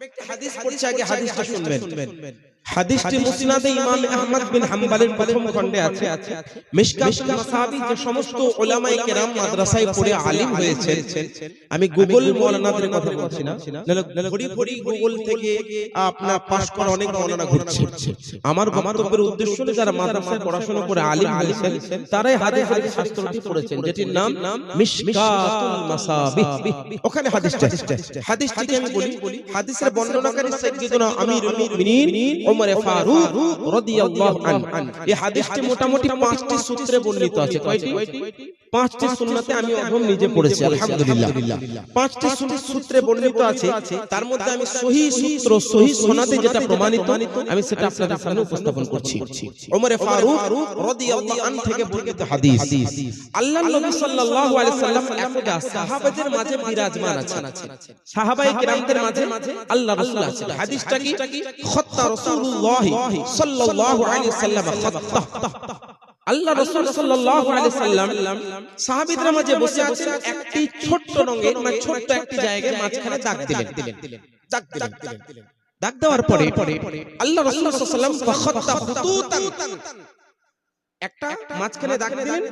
একটা হাদিস পড়ছি, আগে হাদিসটা শুনবেন। হাদিসটি মুসনাদে ইমাম আহমদ বিন হাম্বলের প্রথম খণ্ডে আছে। মিশকাতুল মাসাবিহ, যে সমস্ত উলামায়ে কেরাম মাদ্রাসায় পড়ে আলিম হয়েছেন, আমি গুগল মাওলানাদের কথা বলছি না, ঘড়ি ঘড়ি গুগল থেকে আপনার পাশ করা অনেক মাওলানা ঘুরছে। আমার বক্তব্যের উদ্দেশ্য হলো যারা মাদ্রাসায় পড়াশোনা করে আলিম হয়েছেন তারাই হাদিসের শাস্ত্রটি পড়েছেন, যেটির নাম মিশকাতুল মাসাবিহ। ওখানে হাদিসটি আমি বলি। হাদিসের বর্ণনাকারী সাইয়্যিদুনা আমিরুল মুমিনিন ওমর ফারুক রাদিয়াল্লাহু আনহু। এই হাদিসটি মোটামুটি 5টি সূত্রে বর্ণিত আছে। কয়টি? 5টি সুন্নাতে আমি অধম নিজে পড়েছি, আলহামদুলিল্লাহ। 5টি সূত্রে বর্ণিত আছে, তার মধ্যে আমি সহিহ সূত্র, সহিহ সনদে যেটা প্রমাণিত আমি সেটা আপনাদের সামনে উপস্থাপন করছি। ওমর ফারুক রাদিয়াল্লাহু আনহু থেকে বর্ণিত হাদিস। আল্লাহর নবী সাল্লাল্লাহু আলাইহি সাল্লাম একদা সাহাবাদের মাঝে বিরাজমান আছেন। সাহাবায়ে কেরামদের মাঝে আল্লাহর রাসূল আছেন। হাদিসটা কি? খাত্তা রাসূলুল্লাহ সাল্লাল্লাহু আলাইহি সাল্লাম খাত্তা। আল্লাহ রাসূল সাল্লাল্লাহু আলাইহি সাল্লাম সাহাবীদের মাঝে বসে আছেন, একটি ছোট্ট রঙের মানে ছোট্ট একটি জায়গায় মাঝখানে দাগ দিলেন। দাগ দেওয়ার পরে আল্লাহ রাসূল সাল্লাল্লাহু আলাইহি সাল্লাম ফাখাত্তা খুতুতান, একটা মাঝখানে দাগ দিলেন।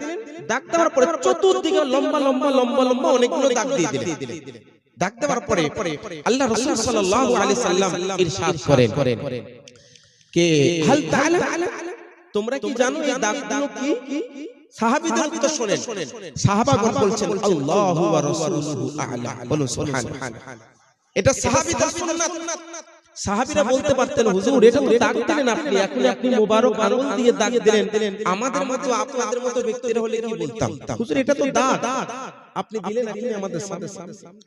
দাগ দেওয়ার পরে চতুর্দিকে লম্বা লম্বা লম্বা লম্বা অনেকগুলো দাগ দিয়ে দিলেন। দাগ দেওয়ার পরে আল্লাহ রাসূল সাল্লাল্লাহু আলাইহি সাল্লাম ইরশাদ করেন কে হাল তাআলা, তোমরা কি জানো এই দাগগুলো কি? সাহাবীদের উত্তর শুনেন। সাহাবাগণ বলছেন আল্লাহু ওয়া রাসূলুহু আ'লাম। বলুন সুবহানাল্লাহ। এটা সাহাবীদের সুন্নাত। সাহাবীরা বলতে পারতেন, হুজুর এটা তো দাগ দিলেন আপনি, এখন আপনি মোবারক আঙ্গুল দিয়ে দাগ দিলেন, আমাদের মতো আপনাদের মতো ব্যক্তিরা হলে কি বলতাম? হুজুর এটা তো দাগ আপনি দিলেন, আপনি আমাদের সামনে।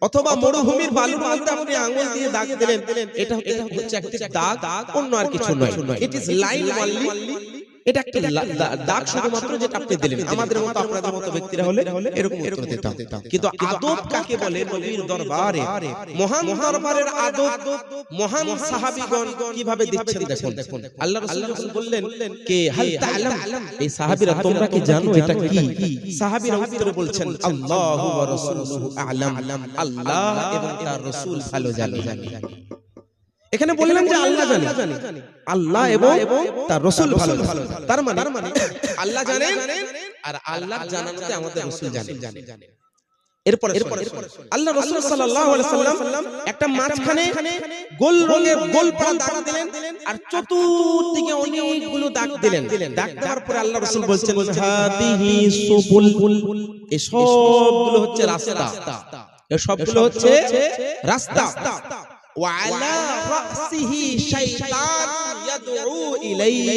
অথবা মরুভূমির বালুর মধ্যে আপনি আঙ্গুল দিয়ে দাগ দিলেন, এটা হচ্ছে একটা দাগ, অন্য আর কিছু নয়। ইট ইজ লাইন ওনলি, এটা একটা দাগ শুধুমাত্র যেটা আপনি দিলেন। আমাদের মতো আপনাদের মতো ব্যক্তিরা হলে এরকম উত্তর দিতাম। কিন্তু আদব কাকে বলে? নবীর দরবারে, মহান দরবারের আদব মহান সাহাবীগণ কিভাবে দিচ্ছেন দেখুন। আল্লাহ রাসূল বললেন কে হাল তাআলাম, এই সাহাবীরা তোমরা কি জানো এটা কি? সাহাবীরা উত্তরে বলছেন আল্লাহু ওয়া রাসূলুহু আ'লাম, আল্লাহ এবং তার রাসূল ভালো জানেন। এখানে বললাম যে আল্লাহ জানে, আল্লাহ এবং তার রাসূল ভালো জানেন। তার মানে আল্লাহ জানেন আর আল্লাহর জানানোতে আমাদের রাসূল জানেন। এরপরে আল্লাহ রাসূল সাল্লাল্লাহু আলাইহি সাল্লাম একটা মাঝখানে গোল রঙের গোল পাড়া দাগ দিলেন আর চতুর্দিকে অনেকগুলো দাগ দিলেন। দাগ দেওয়ার পরে আল্লাহ রাসূল বলছেন হাদিহি সুবুল, এই সবগুলো হচ্ছে রাস্তা, এই সবগুলো হচ্ছে রাস্তা। وعلى رأسه شيطان يدعو إليه,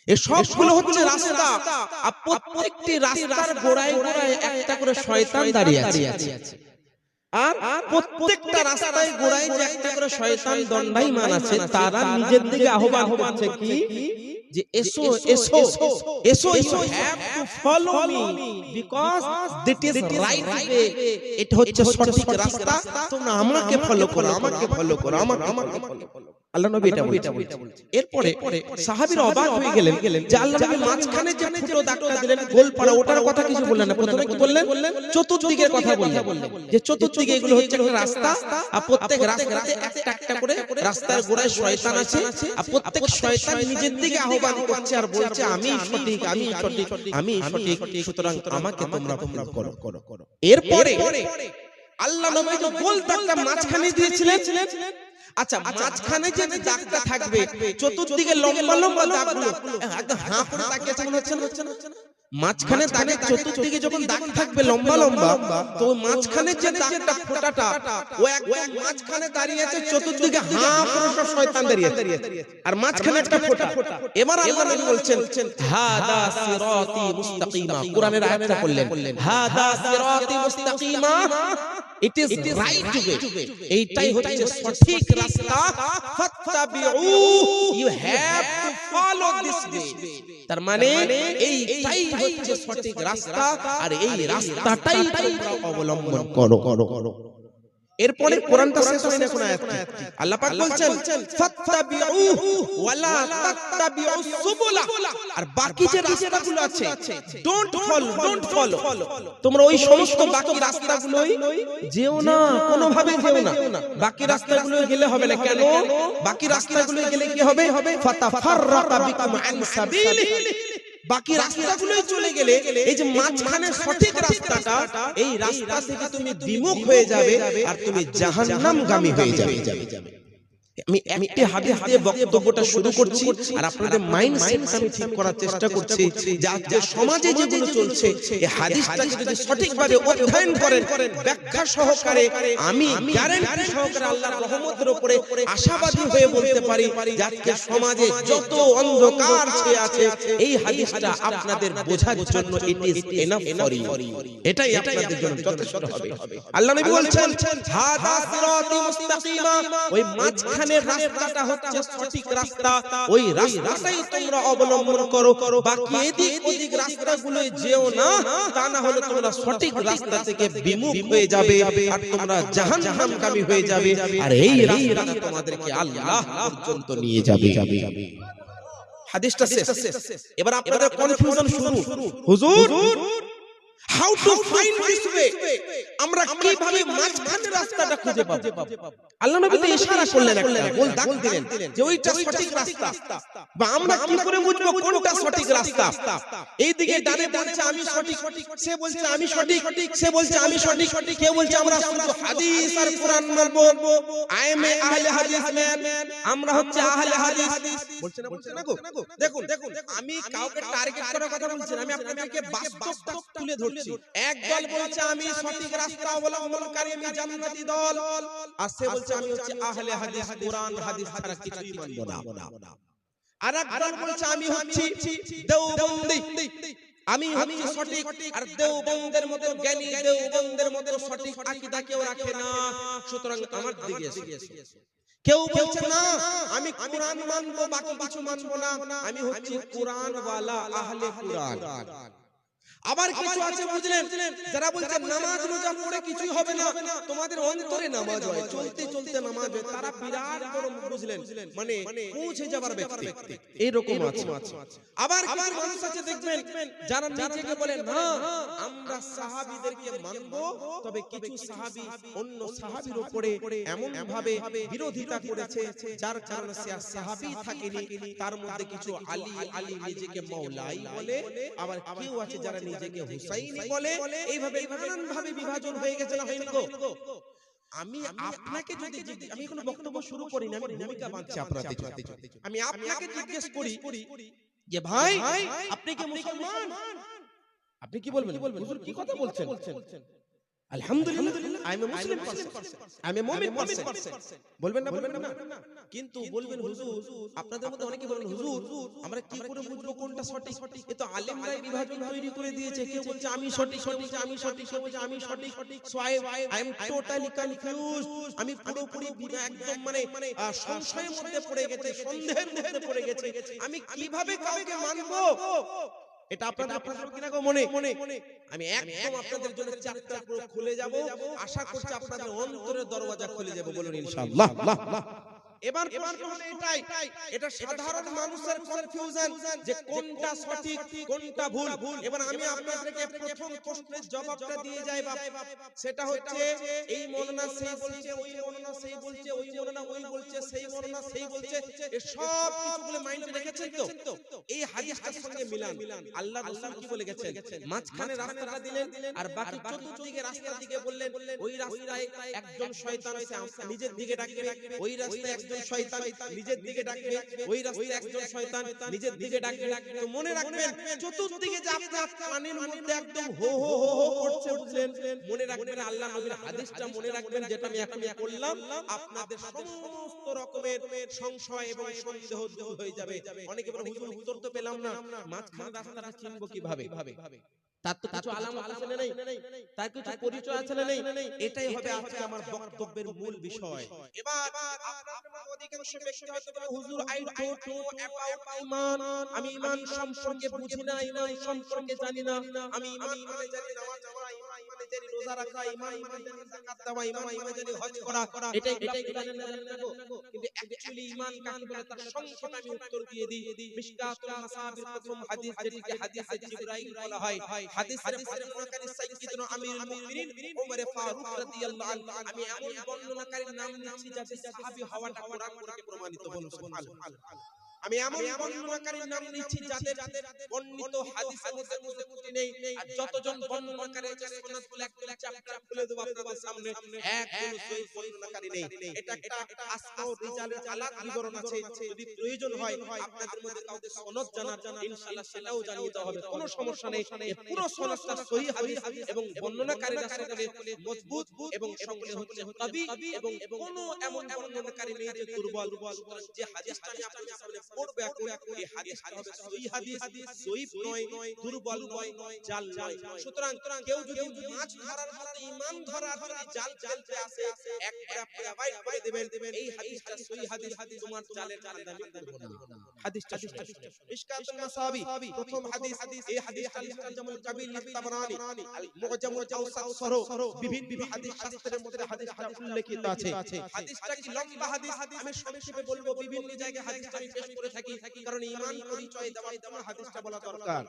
এই সবগুলো হচ্ছে রাস্তা, আর প্রত্যেকটি রাস্তার গোড়ায় গোড়ায় একটা করে শয়তান দাঁড়িয়ে আছে। আর প্রত্যেকটা রাস্তায় গোড়ায় যে একটা করে শয়তান দণ্ডায়মান আছে, তারা নিজের দিকে আহ্বান করছে কি যে এসো এসো এসো, you have to follow me because that is right way, এটা হচ্ছে সঠিক রাস্তা, তোমরা আমাকে ফলো করো, আমাকে ফলো করো, আমাকে ফলো করো। আল্লাহ নবী এটা বলছেন। এরপরে সাহাবীরা অবাক হয়ে গেলেন যে আল্লাহ নবী মাঝখানে যে ফুটো দাগটা দিলেন গোল পাড়া, ওটার কথা কিছু বললেন না। প্রথমে কি বললেন? চতুর্দিকের কথা বললেন, যে চতুর্দিকে এগুলো হচ্ছে একটা রাস্তা, আর প্রত্যেক রাস্তাতে একটা একটা করে রাস্তার গোড়ায় শয়তান আছে, আর প্রত্যেক শয়তান নিজের দিকে আহ্বান করছে আর বলছে আমি সঠিক, আমি সঠিক, আমি সঠিক, সুতরাং আমাকে তোমরা ফলো করো। এরপরে আল্লাহ নবী যে গোল দাগটা মাঝখানে দিয়েছিলেন, আচ্ছা মাঝখানে যে দাগটা থাকবে চতুর্দিকে লম্বা লম্বা দাগগুলো একদম হাঁ করে তাকিয়ে মনে হচ্ছে না? মাঝখানে দাগে চতুর্দিকে যখন দাগ থাকবে লম্বা লম্বা, তো মাঝখানে যে দাগটা ফোঁটাটা ও একদম মাঝখানে দাঁড়িয়ে আছে, চতুর্দিকে হাঁ করে সব শয়তান দাঁড়িয়ে আছে, আর মাঝখানে একটা ফোঁটা। এবার আল্লাহ নবী বলছেন হাদা সিরাতি মুস্তাকিমা, কোরআনের আয়াতটা পড়লেন হাদা সিরাতি মুস্তাকিমা, ইট ইজ রাইট ওয়ে, এইটাই হচ্ছে সঠিক রাস্তা, ফাত্তাবিউ, you have to follow this way. তার মানে এইটাই হচ্ছে সঠিক রাস্তা, আর এই রাস্তাটাই তোমরা অবলম্বন করো। এরপরে কোরআনটা শেষ হয় না কোন আয়াত আল্লাহ পাক বলছেন ফাত্তাবিউহু ওয়ালা তাত্তাবিউস সুবুলা আর বাকি যে রাস্তাগুলো আছে ডোন্ট ফলো তোমরা ওই সমস্ত বাকি রাস্তাগুলোই যেও না কোনো ভাবে যেও না বাকি রাস্তাগুলো গেলে হবে না কেন বাকি রাস্তাগুলো গেলে কি হবে ফাতাফাররাকা বিকুম আন সাবিলিহি বাকি রাস্তাগুলোই চলে গেলে এই যে মাঝখানে সঠিক রাস্তাটা এই রাস্তা থেকে তুমি বিমুখ হয়ে যাবে আর তুমি জাহান্নামগামী হয়ে যাবে আমি একটি হাদিস দিয়ে বক্তব্যটা শুরু করছি আর আপনাদের মাইন্ডসেট আমি ঠিক করার চেষ্টা করছি যে সমাজে যেগুলো চলছে এই হাদিসটাকে যদি সঠিকভাবে অধ্যয়ন করেন ব্যাখ্যা সহকারে আমি গ্যারান্টি সহকারে আল্লাহর রহমতের উপরে আশাবাদী হয়ে বলতে পারি যে আজকে সমাজে যত অন্ধকার ছেয়ে আছে এই হাদিসটা আপনাদের বোঝার জন্য it is enough for you এটাই আপনাদের জন্য যথেষ্ট হবে আল্লাহ নবী বলছেন হাদা সিরাতি মুস্তাকিমা ওই মাঝখানে রাস্তাটা হচ্ছে সঠিক রাস্তা ওই রাস্তাটাই তোমরা অবলম্বন করো বাকি এদিক ওদিক রাস্তাগুলো যেও না তা না হলে তোমরা সঠিক রাস্তা থেকে বিমুখ হয়ে যাবে আর তোমরা জাহান্নামগামী হয়ে যাবে আর এই রাস্তাটা তোমাদেরকে আল্লাহ পর্যন্ত নিয়ে যাবে হাদিসটা শেষ এবার আপনাদের কনফিউশন শুরু হুজুর how to find this way আমরা কিভাবে মাঝখানে রাস্তাটা খুঁজে পাবো আল্লাহ নবী তো ইশারা করলেন একটা বল ডাক দিলেন যে ওইটা সঠিক রাস্তা বা আমরা কি করে বুঝবো কোনটা সঠিক রাস্তা এইদিকে ডানে বলছে আমি সঠিক সে বলছে আমি সঠিক সে বলছে আমি সঠিক কেউ বলছে আমরা শুধু হাদিস আর কোরআন মানবো আই এম এ আহলে হাদিস ম্যান আমরা হচ্ছে আহলে হাদিস বলছে না গো দেখুন আমি কাউকে টার্গেট করার কথা বলছি না আমি আপনাদেরকে বাস্তবটা তুলে ধরছি এক দল বলছে আমি সঠিক রাস্তা অবলম্বনকারী আমি জান্নাতি দল আর সে বলছে আমি হচ্ছে আহলে হাদিস কোরআন হাদিস ছাড়া কিছুই মানবো না আরেক দল বলছে আমি হচ্ছি দেওবন্দি আমি হচ্ছি সঠিক আর দেওবন্দের মতো জ্ঞানী দেওবন্দের মতো সঠিক আকীদা কেউ রাখে না সুতরাং আমার দিকে এসে কেউ বলছে না আমি কোরআন মানবো বাকি কিছু মানবো না আমি হচ্ছি কোরআন ওয়ালা আহলে কোরআন আবার কিছু আছে বুঝলেন যারা বলছে নামাজ রোজা পড়ে কিছুই হবে না তোমাদের অন্তরে নামাজ হয় চলতে চলতে নামাজ হয় তারা বিরাট বড় বুঝলেন মানে পৌঁছে যাবার ব্যক্তি এই রকম আছে আবার কিছু মানুষ আছে দেখবেন যারা নিজেকে বলে না আমরা সাহাবীদেরকে মানবো তবে কিছু সাহাবী অন্য সাহাবীর উপরে এমন ভাবে বিরোধিতা করেছে যার কারণে সে সাহাবী থাকেনি তার মধ্যে কিছু আলী নিজেকে মাওলাই বলে আবার কেউ আছে যারা নিজেকে হুসাইনি বলে এইভাবে নানান ভাবে বিভাজন হয়ে গেছে না হয়নি গো আমি আপনাকে যদি আমি কোনো বক্তব্য শুরু করি না আমি ভূমিকা বাঁধছি আপনাদের আমি আপনাকে জিজ্ঞেস করি যে ভাই আপনি কি মুসলমান আপনি কি বলবেন হুজুর কি কথা বলছেন আলহামদুলিল্লাহ I am a Muslim person I am a মুমিন পারসন বলবেন না কিন্তু বলবেন হুজুর আপনাদের মধ্যে অনেকে বলেন হুজুর আমরা কি করে বুঝবো কোনটা সঠিক এ তো আলেমরাই বিভাজন তৈরি করে দিয়েছে কেউ বলছে আমি সঠিক আমি সঠিক কেউ বলছে আমি সঠিক so I am totally confused আমি পুরোপুরি একদম মানে সংশয়ের মধ্যে পড়ে গেছে সন্দেহের মধ্যে পড়ে গেছে আমি কিভাবে কাউকে মানবো এটা আপনাদের কিনা গো মনে আমি একদম আপনাদের জন্য চ্যাপ্টার পুরো খুলে যাব আশা করছি আপনাদের অন্তরের দরওয়াজা খুলে যাবে বলুন ইনশাআল্লাহ এবার প্রশ্ন হলো এটাই এটা সাধারণ মানুষের কনফিউশন যে কোনটা সঠিক কোনটা ভুল এবার আমি আপনাদেরকে প্রথম প্রশ্নের জবাবটা দিয়ে যাই বাপ সেটা হচ্ছে এই মাওলানা সেই বলছে ওই মাওলানা সেই বলছে ওই মাওলানা ওই বলছে সেই মাওলানা সেই বলছে এই সব কিছুগুলো মাইন্ডে রেখেছেন তো এই হাদিসটার সঙ্গে মিলান আল্লাহ রাসূল কি বলে গেছেন মাঝখানে রাস্তাটা দিলেন আর বাকি চতুর্দিকে রাস্তার দিকে বললেন ওই রাস্তায় একজন শয়তান আছে নিজের দিকে ডাকবে ওই রাস্তায় একজন শয়তান নিজের দিকে ডাকবে ওই রাস্তায় একজন শয়তান নিজের দিকে ডাকবে তো মনে রাখবেন চতুর্দিকে যে আপনার কানের মধ্যে একদম হো হো হো হো করছে বুঝলেন মনে রাখবেন আল্লাহ নবীর হাদিসটা মনে রাখবেন যেটা আমি এখন বললাম আপনাদের সমস্ত রকমের সংশয় এবং সন্দেহ দূর হয়ে যাবে অনেকে বলে হুজুর উত্তর তো পেলাম না মাঝখানে রাস্তাটা চিনব কিভাবে তার তো কিছু আলামত আছে না নেই তার কিছু পরিচয় আছে না নেই এটাই হবে আজকে আমার বক্তব্যের মূল বিষয় এবার আপনাদের অধিকাংশ ব্যক্তি হয়তো বলে হুজুর আই ডোন্ট নো অ্যাবাউট ঈমান আমি ঈমান সম্পর্কে বুঝি না ঈমান সম্পর্কে জানি না আমি ঈমান মানে জানি নামাজ পড়া ঈমান মানে জানি রোজা রাখা, ঈমান মানে জানি যাকাত দেওয়া, ঈমান মানে জানি হজ করা, এটাই জানেন না কিন্তু অ্যাকচুয়ালি ঈমান কাকে বলে তার সংক্ষেপে আমি উত্তর দিয়ে দিই। মিশকাতুল মাসাবির প্রথম হাদিস যেটিকে হাদিসে জিবরাইল বলা হয়, হাদিসের বর্ণনাকারী সাইয়্যিদুনা আমিরুল মুমিনিন ওমর ফারুক রাদিয়াল্লাহু আনহু। আমি এমন বর্ণনাকারীর নাম নিচ্ছি যাদের সাহাবী হওয়াটা কোরআন থেকে প্রমাণিত, বলুন সুবহানাল্লাহ। আমি এমন বর্ণনাকারীর নাম নিচ্ছি যাদের বর্ণিত হাদিসের মধ্যে কোনো ত্রুটি নেই। আর যতজন বর্ণনাকারী আছে সনদ বলে একটা চ্যাপ্টার খুলে দেব আপনাদের সামনে, এক কোনো সহিহ বর্ণনাকারী নেই। এটা একটা আসমাউ রিজালের আলাদা বিবরণ আছে, যদি প্রয়োজন হয় আপনাদের মধ্যে কাউকে সনদ জানার ইনশাআল্লাহ সেটাও জানিয়ে দেওয়া হবে, কোনো সমস্যা নেই। এই পুরো সনদটা সহিহ হাদিস এবং বর্ণনাকারীরা সকলে মজবুত এবং সকলে হচ্ছে কবি এবং কোনো এমন বর্ণনাকারী নেই যে দুর্বল। যে হাদিসটা আমি আপনাদের সামনে পড়বে এখন, এই হাদিসটা হবে সহিহ হাদিস, জয়ীফ নয়, দুর্বল নয়, জাল নয়। সুতরাং কেউ যদি মাছ ধরার মতো ঈমান ধরার যদি জাল ফেলতে আসে, একবার আপনি অ্যাভয়েড করে দেবেন। এই হাদিসটা সহিহ হাদিস, তোমার জালের কারণে আমি করব না। হাদিসটা শুনুন, মিশকাতুল মাসাবি প্রথম হাদিস। এই হাদিসটা মুআজামুল কাবির তাবরানী, আল মুআজামুল আওসাত সহ বিভিন্ন হাদিস শাস্ত্রের মধ্যে হাদিসটা উল্লেখিত আছে। হাদিসটা কি লম্বা হাদিস, আমি সংক্ষেপে বলবো। বিভিন্ন জায়গায় হাদিসটা আমি পেশ করে থাকি, কারণ ঈমান পরিচয় দেওয়ার জন্য হাদিসটা বলা দরকার।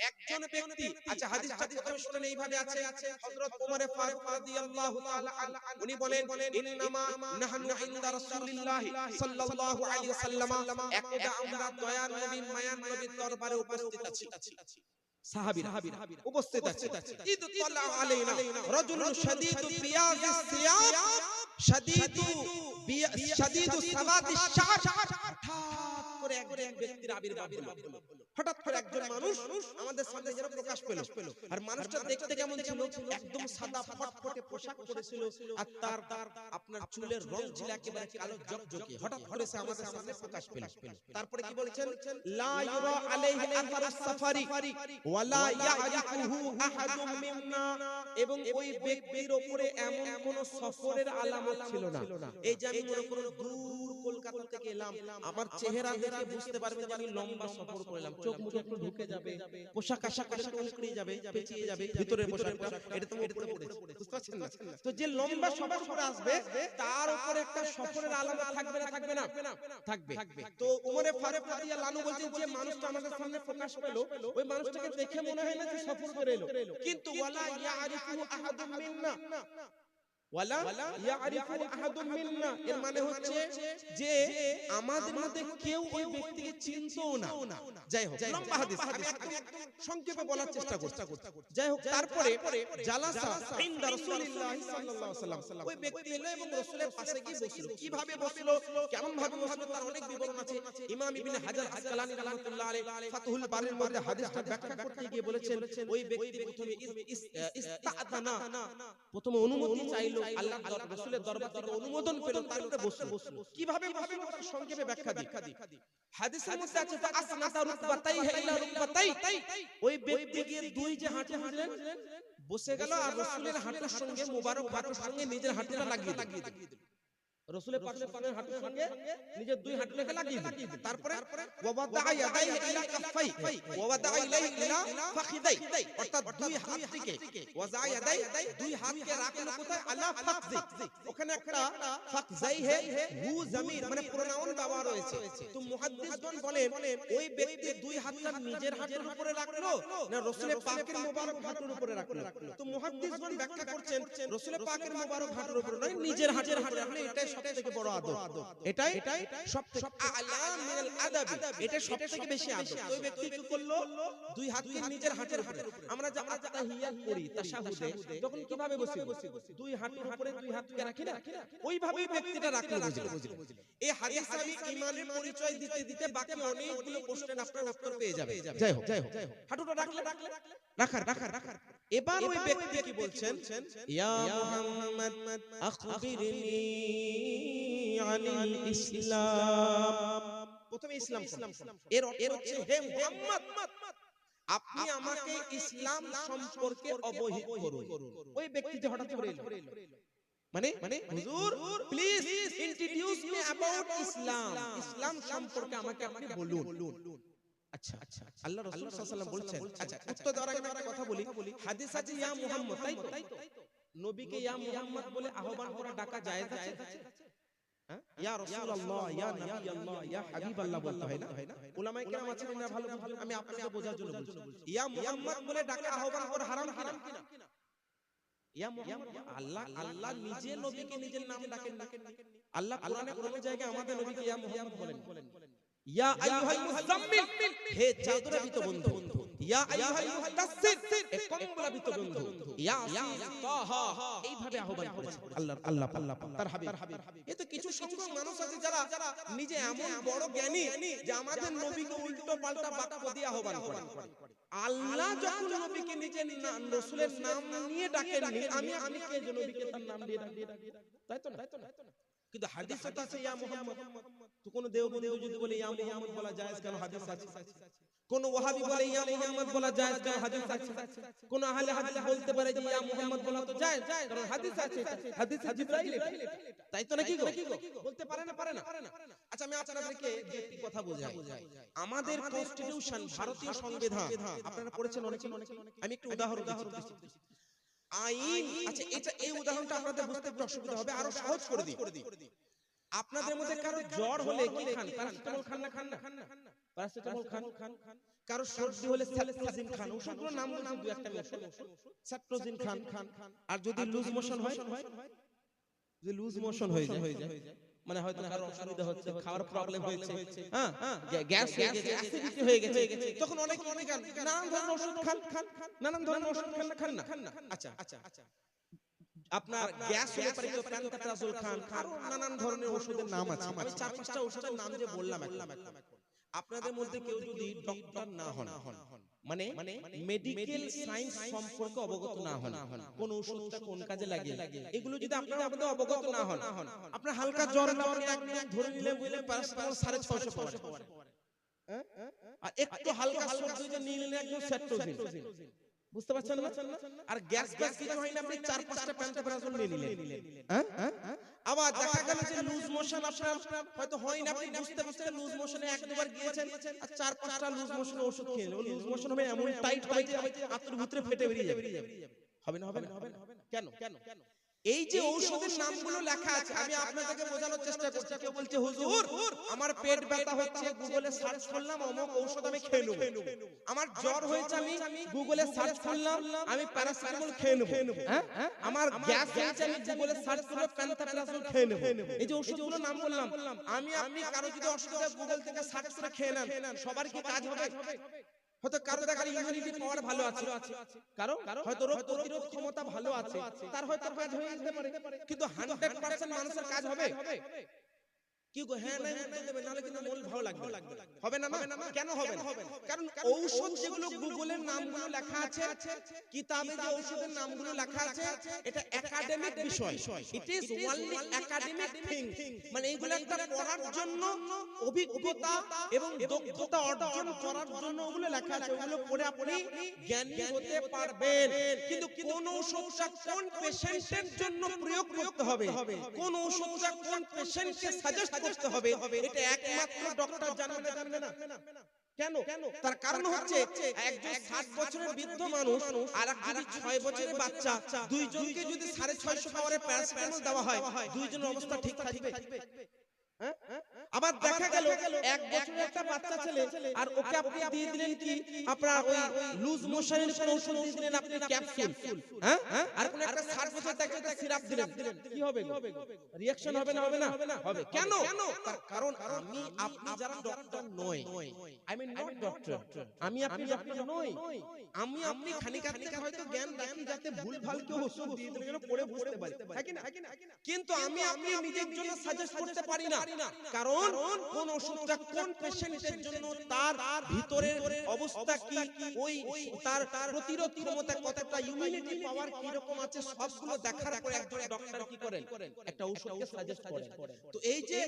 একজন ব্যক্তি, আচ্ছা হাদিসটা প্রথমে শুনেন, এইভাবে আছে। হযরত ওমর ফারুক রাদিয়াল্লাহু তাআলা আনহু উনি বলেন, ইন্নামা নাহনু ইনদা রাসূলিল্লাহি সাল্লাল্লাহু আলাইহি ওয়াসাল্লাম, একদা আমরা দয়ার নবী মায়ার নবীর দরবারে উপস্থিত আছি। সাহাবীরা উপস্থিত আছে। ইদ তালা আলাইনা রাজুলুন শাদীদু বিয়াযিস সিয়াব শাদীদু সাওয়াদিশ শা'র। হঠাৎ করে একজন ব্যক্তির আবির্ভাব হলো। হঠাৎ করে একজন মানুষ আমাদের সামনে যেন প্রকাশ পেল। আর মানুষটা দেখতে কেমন ছিল? একদম সাদা ফটফটে পোশাক পরেছিল, আর তার আপনার চুলের রং ছিল একেবারে কালো জকজকে। হঠাৎ করে সে আমাদের সামনে প্রকাশ পেল। তারপরে কি বলেছেন? লা ইউরা আলাইহি আসারুস সাফারি ওয়ালা ইয়ারিফুহু আহাদুম মিন্না, এবং ওই ব্যক্তির উপরে এমন কোন সফরের আলামত ছিল না। এই যে আমি মনে করুন দূর কলকাতা থেকে এলাম, আমার চেহারা দেখে বুঝতে পারবেন যে আমি লম্বা সফর করলাম। চোখ মুখে একটু ঢুকে যাবে, পোশাক আশাক একটু উল্টে যাবে, পেঁচিয়ে যাবে, ভিতরের পোশাকটা এটা তো উপরে পড়েছে, বুঝতে পারছেন না? তো যে লম্বা সফর করে আসবে তার উপরে একটা সফরের আলামত থাকবে না? থাকবে না? থাকবে। তো ওমর ফারুক রাদিয়াল্লাহু আনহু বলছেন, যে মানুষটা আমাদের সামনে প্রকাশ পেল, ওই মানুষটাকে দেখে মনে হয় না যে সফর করে এলো, কিন্তু ওয়ালা ইয়ারিফু আহাদুম মিন্না, ওয়ালা ইয়ারিফু আহাদুম মিন্না এর মানে হচ্ছে যে আমাদের মধ্যে কেউ ওই ব্যক্তিকে চিনতও না। যাই হোক, লম্বা হাদিস, আমি একদম সংক্ষেপে বলার চেষ্টা করছি। যাই হোক, তারপরে জালাসা ইনদা রাসূলিল্লাহি সাল্লাল্লাহু আলাইহি ওয়াসাল্লাম, ওই ব্যক্তি এলো এবং রাসূলের পাশে গিয়ে বসলো। কিভাবে বসলো, কেমন ভাবে বসলো, তার অনেক বিবরণ আছে। ইমাম ইবনে হাজার আসকালানী রাহমাতুল্লাহ আলাইহি ফাতহুল বারির মধ্যে হাদিসটা ব্যাখ্যা করতে গিয়ে বলেছেন, ওই ব্যক্তি প্রথমে ইস্তাআযানা, প্রথমে অনুমতি চাইলো, আল্লাহ রাসূলের দরবার থেকে অনুমোদন পেল, তারপরে বসলো। কিভাবে বসলো তার সংক্ষেপে ব্যাখ্যা দিই। হাদিসের মধ্যে আছে ফাসনাতা রুকবাতাইহি ইলা রুকবাতাই, ওই ব্যক্তি গিয়ে দুই যে হাঁটু দিলেন, বসে গেল, আর রাসূলের হাঁটুর সঙ্গে মুবারক হাঁটুর সঙ্গে নিজের হাঁটুটা লাগিয়ে দিল। রাসূলের পাকের হাঁটুর সঙ্গে নিজের দুই হাঁটুটাকে লাগিয়ে দিল। তারপরে ওয়াদাআ ইয়াদাইহি ইলা কাফাই ওয়াদাআ ইলাইহি ইলা ফাখিদাই, অর্থাৎ দুই হাতটিকে ওয়াদাআ ইয়াদাই, দুই হাতকে রাখলো কোথায়? আলা ফাখজি, ওখানে একটা ফাখজাই হে হু জামির মানে প্রোনাউন ব্যবহার হয়েছে। তো মুহাদ্দিসগণ বলেন, ওই ব্যক্তি দুই হাতটা নিজের হাঁটুর উপরে রাখলো না রাসূলের পাকের মুবারক হাঁটুর উপরে রাখলো? তো মুহাদ্দিসগণ ব্যাখ্যা করছেন, রাসূলের পাকের মুবারক হাঁটুর উপরে নয়, নিজের হাঁটুর উপরে রাখলে এটাই সবথেকে বড় আদব, এটাই সবথেকে আলা মিনাল আদাব, এটা সবথেকে বেশি আদব। ওই ব্যক্তি কি করলো? দুই হাতকে নিজের হাতের উপরে। আমরা যা আত্তাহিয়াত করি তাশাহুদে, তখন কিভাবে বসি? দুই হাতের উপরে দুই হাতকে রাখি না, ওইভাবেই ব্যক্তিটা রাখলো। বুঝলেন? এই হাদিসে আমি ঈমানের পরিচয় দিতে দিতে বাকি অনেকগুলো কোশ্চেন আপনারা উত্তর পেয়ে যাবেন। যাই হোক, হাঁটুটা রাখার। এবার ওই ব্যক্তি কি বলছেন? ইয়া মুহাম্মদ আখবিরনি আনিল ইসলাম। প্রথমে ইসলাম, এর অর্থ হচ্ছে হে মুহাম্মদ, আপনি আমাকে ইসলাম সম্পর্কে অবহিত করুন। ওই ব্যক্তি যে হঠাৎ করে এলো, মানে হুজুর please introduce me about Islam, ইসলাম সম্পর্কে আমাকে আপনি বলুন। আচ্ছা আচ্ছা আল্লাহ রাসূল সাল্লাল্লাহু আলাইহি ওয়াসাল্লাম বলছেন, আচ্ছা উত্তর দেওয়ার আগে একটা কথা বলি, হাদিস আছে ইয়া মুহাম্মদ, তাই তো নবীকে ইয়া মুহাম্মদ বলে আহ্বান করা ডাকা জায়েজ আছে? হ্যাঁ, ইয়া রাসূলুল্লাহ, ইয়া নবী আল্লাহ, ইয়া হাবিব আল্লাহ বলতে হয় না? উলামায়ে কেরাম আছেন না, ভালো আমি আপনাকে বোঝার জন্য বলছি, ইয়া মুহাম্মদ বলে ডাকা আহ্বান করা হারাম কিনা? ইয়া মুহাম্মদ, আল্লাহ নিজে নবীকে নিজের নাম ডাকেন না। আল্লাহ কোরআনে কোন জায়গায় আমাদের নবীকে ইয়া মুহাম্মদ বলেন, ইয়া আইয়ুহাল মুযাম্মিল, হে চাদরাবিত বন্ধু, ইয়া আইয়ুহাল মুদাসসির, হে কম্বলাবিত বন্ধু, ইয়া আসিস তাহা, এইভাবে আহ্বান করেছে আল্লাহ তার হাবিব। এত কিছু সংখ্যক মানুষ আছে যারা নিজে এমন বড় জ্ঞানী যে আমাদের নবীকে উল্টো পাল্টা বাক্য দিয়ে আহ্বান করে। আল্লাহ যখন নবীকে নিজের রাসূলের নাম নিয়ে ডাকেননি, আমি আপনি কে যে নবীকে তার নাম দিয়ে ডাকি? তাই তো না? কিন্তু হাদিসে তো আছে ইয়া মুহাম্মদ। তো কোন দেওবন্দি যদি বলে ইয়া মুহাম্মদ বলা জায়েজ কেন? হাদিস আছে। কোন ওয়াহাবি বলে ইয়া মুহাম্মদ বলা জায়েজ কেন? হাদিস আছে। কোন আহলে হাদিস বলতে পারে যে ইয়া মুহাম্মদ বলা তো জায়েজ, কারণ হাদিস আছে, হাদিসে জিবরাইল। তাই তো নাকি গো? বলতে পারে না? আচ্ছা আমি আপনাদেরকে একটি কথা বোঝাই। আমাদের কনস্টিটিউশন, ভারতীয় সংবিধান আপনারা পড়েছেন অনেকে, আমি একটু উদাহরণ দিচ্ছি। আইন, আচ্ছা এটা এই উদাহরণটা আপনাদের বুঝতে একটু অসুবিধা হবে, আরো সহজ করে দিই। আপনাদের মধ্যে কারো জ্বর হলে কি খান? প্যারাসিটামল খান না? প্যারাসিটামল খান। কারো সর্দি হলে স্যাপ্টোজিন খান। ওষুধগুলোর নাম বলছি, দুই একটা ওষুধ। স্যাপ্টোজিন খান। আর যদি লুজ মোশন হয়, যদি লুজ মোশন হয়ে যায়, মানে হয়তো কারো অসুবিধা হচ্ছে, খাওয়ার প্রবলেম হয়েছে, হ্যাঁ গ্যাস হয়ে গেছে, অ্যাসিডিটি হয়ে গেছে, তখন অনেক নানান ধরনের ওষুধ খান না? আচ্ছা আপনার গ্যাস হলে পারে তো প্যান্টাপ্রাজোল খান, আর নানান ধরনের ওষুধের নাম আছে। আমি 4-5টা ওষুধের নাম যে বললাম, আপনাদের মধ্যে কেউ যদি ডক্টর না হন, মানে মেডিকেল সায়েন্স সম্পর্কে অবগত না হন, কোন ওষুধটা কোন কাজে লাগে এগুলো যদি আপনারা আমাদের অবগত না হন, আপনার হালকা জ্বর হলে আপনি একদম ধরে নিলেন বুঝলেন প্যারাসিটামল 650 পাওয়ার, আর একটু হালকা সর্দি যে নিয়ে নিলেন একদম স্যাপ্টোজিন, বুঝতে পারছেন না? আর গ্যাস কিছু হয় না, আপনি 4-5টা প্যান্টাপ্রাজোল নিয়ে নিলেন। আবার দেখা গেল যে লুজ মোশন আপনার হয়তো হয় না, আপনি বুঝতে লুজ মোশনে এক দুবার গিয়েছেন, আর 4-5টা লুজ মোশনের ওষুধ খেয়ে নিলেন। লুজ মোশন হবে এমন টাইট হবে যে আপনার ভিতরে ফেটে বেরিয়ে যাবে। হবে না? কেন? এই যে ঔষধের নামগুলো লেখা আছে, আমি আপনাদেরকে বোঝানোর চেষ্টা করছি। কেউ বলছে হুজুর আমার পেট ব্যথা হচ্ছে, গুগলে সার্চ করলাম অমুক ঔষধ আমি খেয়ে নেব। আমার জ্বর হয়েছে, আমি গুগলে সার্চ করলাম আমি প্যারাসিটামল খেয়ে নেব। আমার গ্যাস হয়েছে, আমি গুগলে সার্চ করে প্যান্টাপ্রাজোল খেয়ে নেব। এই যে ওষুধগুলোর নাম বললাম, আমি আপনি কারো যদি অসুবিধা গুগল থেকে সার্চ করে খেয়ে নেন, সবার কি কাজ হবে? হয়তো কারো দেখার ইমিউনিটি পাওয়ার ভালো আছে, কারো হয়তো রোগ প্রতিরোধ ক্ষমতা ভালো আছে, তার হয়তো কাজ হয়ে যেতে পারে, কিন্তু 100% মানুষের কাজ হবে কি গো? হ্যাঁ না উত্তর দেবে, নালে কিন্তু মন ভালো লাগবে, হবে না? কেন হবে না? কারণ ঔষধ যেগুলো গুগলের নামগুলো লেখা আছে, কিতাবে যে ঔষধের নামগুলো লেখা আছে, এটা একাডেমিক বিষয়, it is only academic thing, মানে এইগুলো একটা পড়ার জন্য অভিজ্ঞতা এবং দক্ষতা অর্জন করার জন্য ওগুলো লেখা আছে, ওগুলো পড়ে আপনি জ্ঞানী হতে পারবেন। কিন্তু কোন ঔষধটা কোন পেশেন্টের জন্য প্রয়োগ করতে হবে, কোন ঔষধটা কোন পেশেন্টকে সাজেস্ট করতে হবে, এটা একমাত্র ডক্টর জানবে না। কেন? তার কারণ হচ্ছে একজন 60 বছরের বৃদ্ধ মানুষ আর একজন 6 বছরের বাচ্চা, দুইজনকে যদি 650 পাওয়ারের প্যারাসিটামল দেওয়া হয়, দুইজনের অবস্থা ঠিক থাকবে? আবার দেখা গেল 1 বছরের একটা বাচ্চা ছেলে, আর ওকে আপনি দিয়ে দিলেন কি আপনার ওই লুজ মোশনের কোন ওষুধ দিয়ে দিলেন আপনি ক্যাপসুল, আর কোন একটা 60 বছর থেকে একটা সিরাপ দিলেন, কি হবে? রিঅ্যাকশন হবে না? হবে। কেন? তার কারণ আমি আপনি যারা ডক্টর নয়, আই মিন নট ডক্টর, আমি আপনি ডক্টর নই, আমি আপনি খানিক হয়তো জ্ঞান রাখি যাতে ভুলভাল কেউ ওষুধ দিয়ে দিলে যেন পড়ে বুঝতে পারি, তাই না? কিন্তু আমি আপনি নিজের জন্য সাজেস্ট করতে পারি না, কারণ কোন ওষুধটা কোন পেশেন্টের জন্য, তার ভিতরের অবস্থা কি, ওই তার প্রতিরোধ ক্ষমতা কতটা, ইমিউনিটি পাওয়ার কি রকম আছে, সবগুলো দেখার পর একজন ডক্টর কি করেন, একটা ওষুধকে সাজেস্ট করেন। তো এই যে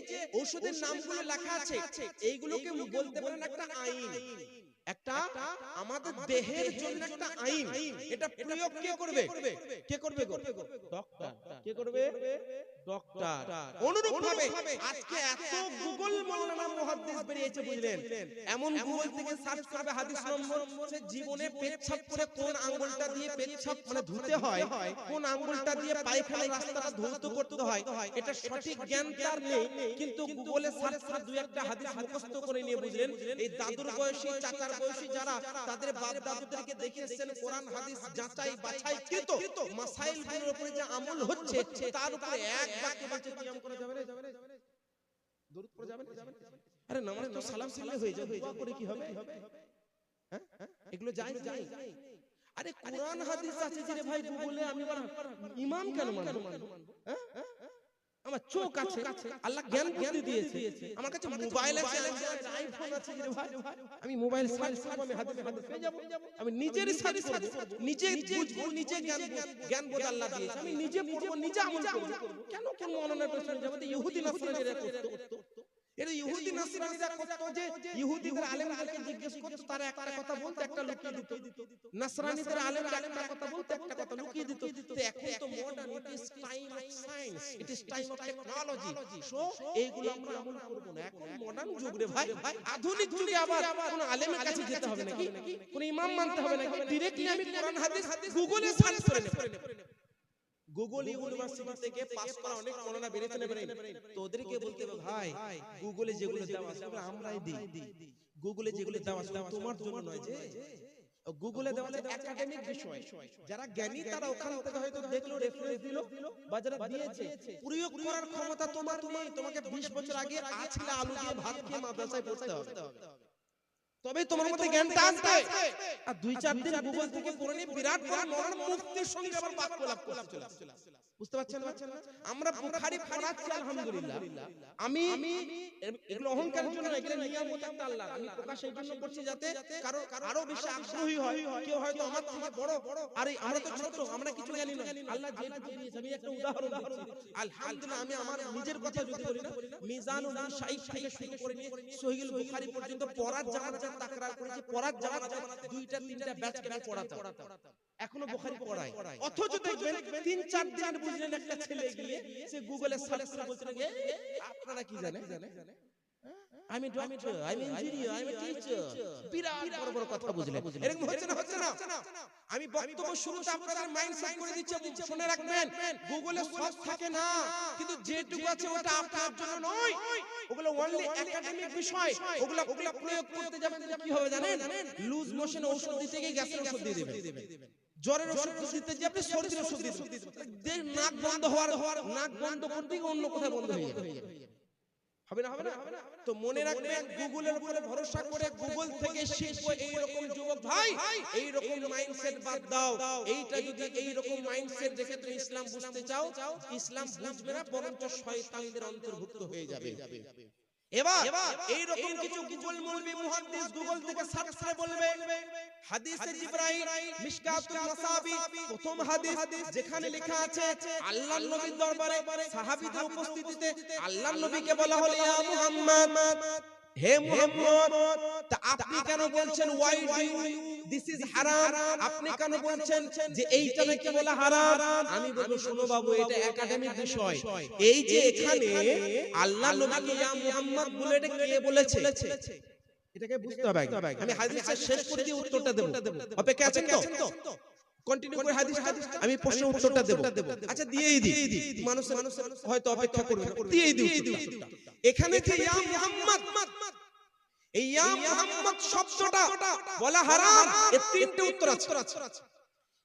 ওষুধের নামগুলো লেখা আছে, এইগুলোকে বলতে পারেন একটা আইন, একটা আমাদের দেহের জন্য একটা আইন। এটা প্রয়োগ কে করবে? ডক্টর। কে করবে? ডক্টর। অনুরূপভাবে আজকে এত গুগল মাওলানা মুহাদ্দিস বেরিয়েছে বুঝলেন, এমন গুগল থেকে সার্চ করবে হাদিস নম্বর, সে জীবনে পেচ্ছাপ করে কোন আঙ্গুলটা দিয়ে পেচ্ছাপ মানে ধুতে হয়, কোন আঙ্গুলটা দিয়ে পায়খানার রাস্তাটা ধৌত করতে হয়, এটা সঠিক জ্ঞান তার নেই, কিন্তু গুগলে সার্চ করে দুই একটা হাদিস মুখস্থ করে নিয়ে বুঝলেন, এই দাদুর বয়সী চাচার বয়সী যারা তাদের বাপ দাদুদেরকে দেখে এসেছেন কোরআন হাদিস যাচাই বাছাই কৃত মাসাইলগুলোর উপরে যে আমল হচ্ছে তার উপরে এক বাক্যে বলছে কিয়াম করা যাবে না, দরুদ পড়া যাবে না। আরে নামাজ তো সালাম ফিরলে হয়ে যাবে, দোয়া করে কি হবে? হ্যাঁ এগুলো জায়েজ নাই। আরে কোরআন হাদিস আছে যে ভাই গুগলে আমি ইমাম কেন মানবো? হ্যাঁ আমার চোখ আছে, আল্লাহ জ্ঞান বুদ্ধি দিয়েছে, আমার কাছে মোবাইল আছে, আইফোন আছে রে ভাই, আমি মোবাইল সার্চ করব, আমি হাদিস পেয়ে যাব, আমি নিজেরই সার্চ করব, নিজে বুঝবো, নিজে জ্ঞান বোধ আল্লাহ দিয়েছে, আমি নিজে পড়ব, নিজে আমল করব। কেন কোন মননের পেছনে যাব? ইহুদি নাসরানীরা করতো, এর ইহুদি নাসরানীরা করতো যে ইহুদিদের আলেমদেরকে জিজ্ঞেস করতো, তারা একটা কথা বলতো একটা লুকিয়ে দিত, নাসরানীদের আলেমরা একটা কথা বলতো একটা কথা লুকিয়ে দিত। তো এখন তো modern, it is time of science, it is time of technology, so এইগুলো আমরা আমল করব না। এখন মডার্ন যুগ রে ভাই, আধুনিক যুগে আবার কোন আলেমের কাছে যেতে হবে নাকি, কোন ইমাম মানতে হবে নাকি? ডাইরেক্টলি আমি কোরআন হাদিস গুগলে সার্চ করে নেব। গুগল ইউনিভার্সিটি থেকে পাস করা অনেক মৌলানা বেরিয়েছে না বেরিয়ে, তো ওদেরকে বলতে হবে ভাই গুগলে যেগুলো দেওয়া আছে আমরাই দিই, গুগলে যেগুলো দেওয়া আছে তোমার জন্য নয়, যে গুগলে দেওয়া আছে একাডেমিক বিষয়, যারা জ্ঞানী তারা ওখান থেকে হয়তো দেখলো, রেফারেন্স দিল, বা যারা দিয়েছে প্রয়োগ করার ক্ষমতা তোমার নেই। তোমাকে 20 বছর আগে আছিলা আলু দিয়ে ভাত খেয়ে মাদ্রাসায় পড়তে হবে, তবে তোমার মধ্যে জ্ঞানটা আসবে। আর 2-4 দিন গুগল থেকে পড়ে নিয়ে বিরাট বড় মহান মুফতির সঙ্গে আবার বাক্য লাভ করতে চলে আসে। বুঝতে পারছেন না? আমরা বুখারী পড়াচ্ছি আলহামদুলিল্লাহ, আমি এগুলো অহংকারের জন্য না, এগুলো নিয়ামত একটা আল্লাহর, আমি প্রকাশ এই জন্য করছি যাতে কারো আরো বেশি আগ্রহী হয়, কেউ হয়তো আমার থেকে বড়, আরে আমরা তো ছোট, আমরা কিছু জানি না, আল্লাহ যেটুকু দিয়েছে। আমি একটা উদাহরণ দিচ্ছি, আলহামদুলিল্লাহ আমি আমার নিজের কথা যদি বলি না, মিজানুল শাইখ থেকে শুরু করে নিয়ে সহিহুল বুখারী পর্যন্ত পড়ার জামানাতে তাকরার করেছি, পড়ার জামানাতে 2টা-3টা ব্যাচ কেন পড়াতাম, এখনো বুখারী পড়ায়। অথচ দেখবেন 3-4 দিন বুঝলেন একটা ছেলে গিয়ে সে গুগলে সার্চ করে বলছে আপনারা কি জানেন, আমি ডক্টর, আমি ইঞ্জিনিয়ার, আমি টিচার, বিরাট বড় বড় কথা বুঝলেন। এরকম হচ্ছে না। আমি বক্তব্য শুরুতে আপনাদের মাইন্ডসেট করে দিচ্ছি, শুনে রাখবেন, গুগলে সব থাকে না, কিন্তু যেটুকু আছে ওটা আপনার জন্য নয়, ওগুলো অনলি একাডেমিক বিষয়। ওগুলো প্রয়োগ করতে যাবেন কি হবে জানেন? লুজ মোশন ওষুধ দিতে গিয়ে গ্যাসের ওষুধ দিয়ে দিবেন, জ্বরের ওষুধ দিতে যে আপনি সর্দির ওষুধ দিবেন, নাক বন্ধ হওয়ার নাক বন্ধ করতে গিয়ে অন্য কোথায় বন্ধ হয়ে যাবে, হবে না? তো মনে রাখবেন, গুগলের উপরে ভরসা করে গুগল থেকে শিখবো এইরকম যুবক ভাই, এইরকম মাইন্ডসেট বাদ দাও। এইটা যদি এইরকম মাইন্ডসেট রেখে তুমি ইসলাম বুঝতে চাও, ইসলাম বুঝবে না, বরঞ্চ শয়তানদের অন্তর্ভুক্ত হয়ে যাবে। এবার এইরকম কিছু গুগল মৌলবি মুহাদ্দিস গুগল থেকে সার্চ করে বলবে হাদিসে জিবরাইল মিশকাতুল মাসাবি প্রথম হাদিস, যেখানে লেখা আছে আল্লাহর নবীর দরবারে সাহাবীদের উপস্থিতিতে আল্লাহর নবীকে বলা হলো ইয়া মুহাম্মদ, হে মুহাম্মদ, তা আপনি কেন বলছেন ওয়াই ডু দিস ইজ হারাম, আপনি কেন বলছেন যে এইটা নাকি বলা হারাম? আমি বলবো শোনো বাবু, এটা একাডেমিক বিষয়। এই যে এখানে আল্লাহ নবীকে ইয়া মুহাম্মদ বলে এটা কে বলেছে এটাকে বুঝতে হবে। আমি হাদিসটা শেষ করে দিয়ে উত্তরটা দেব, অপেক্ষা আছেন তো? কন্টিনিউ করে হাদিস, আমি প্রশ্নের উত্তরটা দেব। আচ্ছা দিয়েই দিই, মানুষ হয়তো অপেক্ষা করবে, দিয়েই দিই উত্তরটা। এখানে যে ইয়া মুহাম্মদ, এই ইয়া মুহাম্মদ শব্দটা বলা হারাম, এর 3টে উত্তর আছে।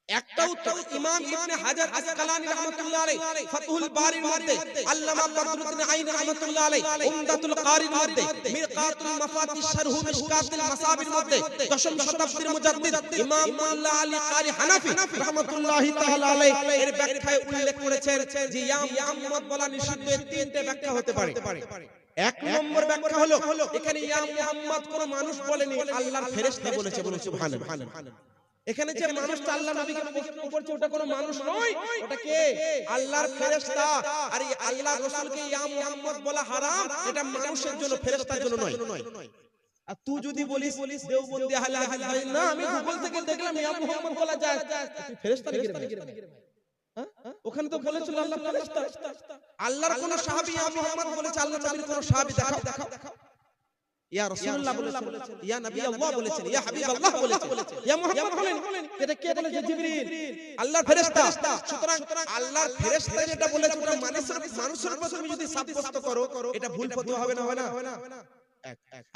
একটা উত্তর ইমাম ইবনে হাজার আসকালানী রাহমাতুল্লাহ আলাইহি ফাতহুল বারির মধ্যে, আল্লামা বদরুদ্দিন আইনি রাহমাতুল্লাহ আলাইহি উমদাতুল কারির মধ্যে, মিরকাতুল মাফাতিশ শারহু মিশকাতুল মাসাবির মধ্যে, দশম শতাব্দীর মুজাদ্দিদ ইমাম মোল্লা আলী কারি হানাফি রাহমাতুল্লাহি তাআলা আলাইহি এর ব্যাখ্যায় উল্লেখ করেছেন যে ইয়া মুহাম্মদ বলা নিষিদ্ধ। এর 3টে ব্যাখ্যা হতে পারে। 1 নম্বর ব্যাখ্যা হলো এখানে ইয়া মুহাম্মদ কোন মানুষ বলেনি, আল্লাহর ফেরেশতা বলেছে, সুবহানাল্লাহ। এখানে যে মানুষটা আল্লাহ নবীকে প্রশ্ন করছে ওটা কোনো মানুষ নয়, ওটা কে? আল্লাহর ফেরেশতা। আর এই আল্লাহ রাসূলকে ইয়া মুহাম্মদ বলা হারাম, এটা মানুষের জন্য, ফেরেশতার জন্য নয়। আর তুই যদি বলিস দেওবন্দি আহলে হাদিস ভাই, না আমি গুগল থেকে দেখলাম ইয়া মুহাম্মদ বলা যায়, তুই ফেরেশতা নাকি রে? ওখানে তো বলেছিল আল্লাহ ফেরেশতা, আল্লাহর কোন সাহাবী ইয়া মুহাম্মদ বলেছে, আল্লাহ নবীর কোন সাহাবী দেখাও, ইয়া রাসূলুল্লাহ বলেছেন, ইয়া নবী আল্লাহ বলেছেন, ইয়া হাবিব আল্লাহ বলেছেন, ইয়া মুহাম্মদ বলেন। এটা কে বলেছে? জিবরিল, আল্লাহর ফেরেশতা। সুতরাং আল্লাহর ফেরেশতা যেটা বলেছে ওটা মানুষের উপর তুমি যদি সাব্যস্ত করো এটা ভুল ফতোয়া হবে না, হয় না?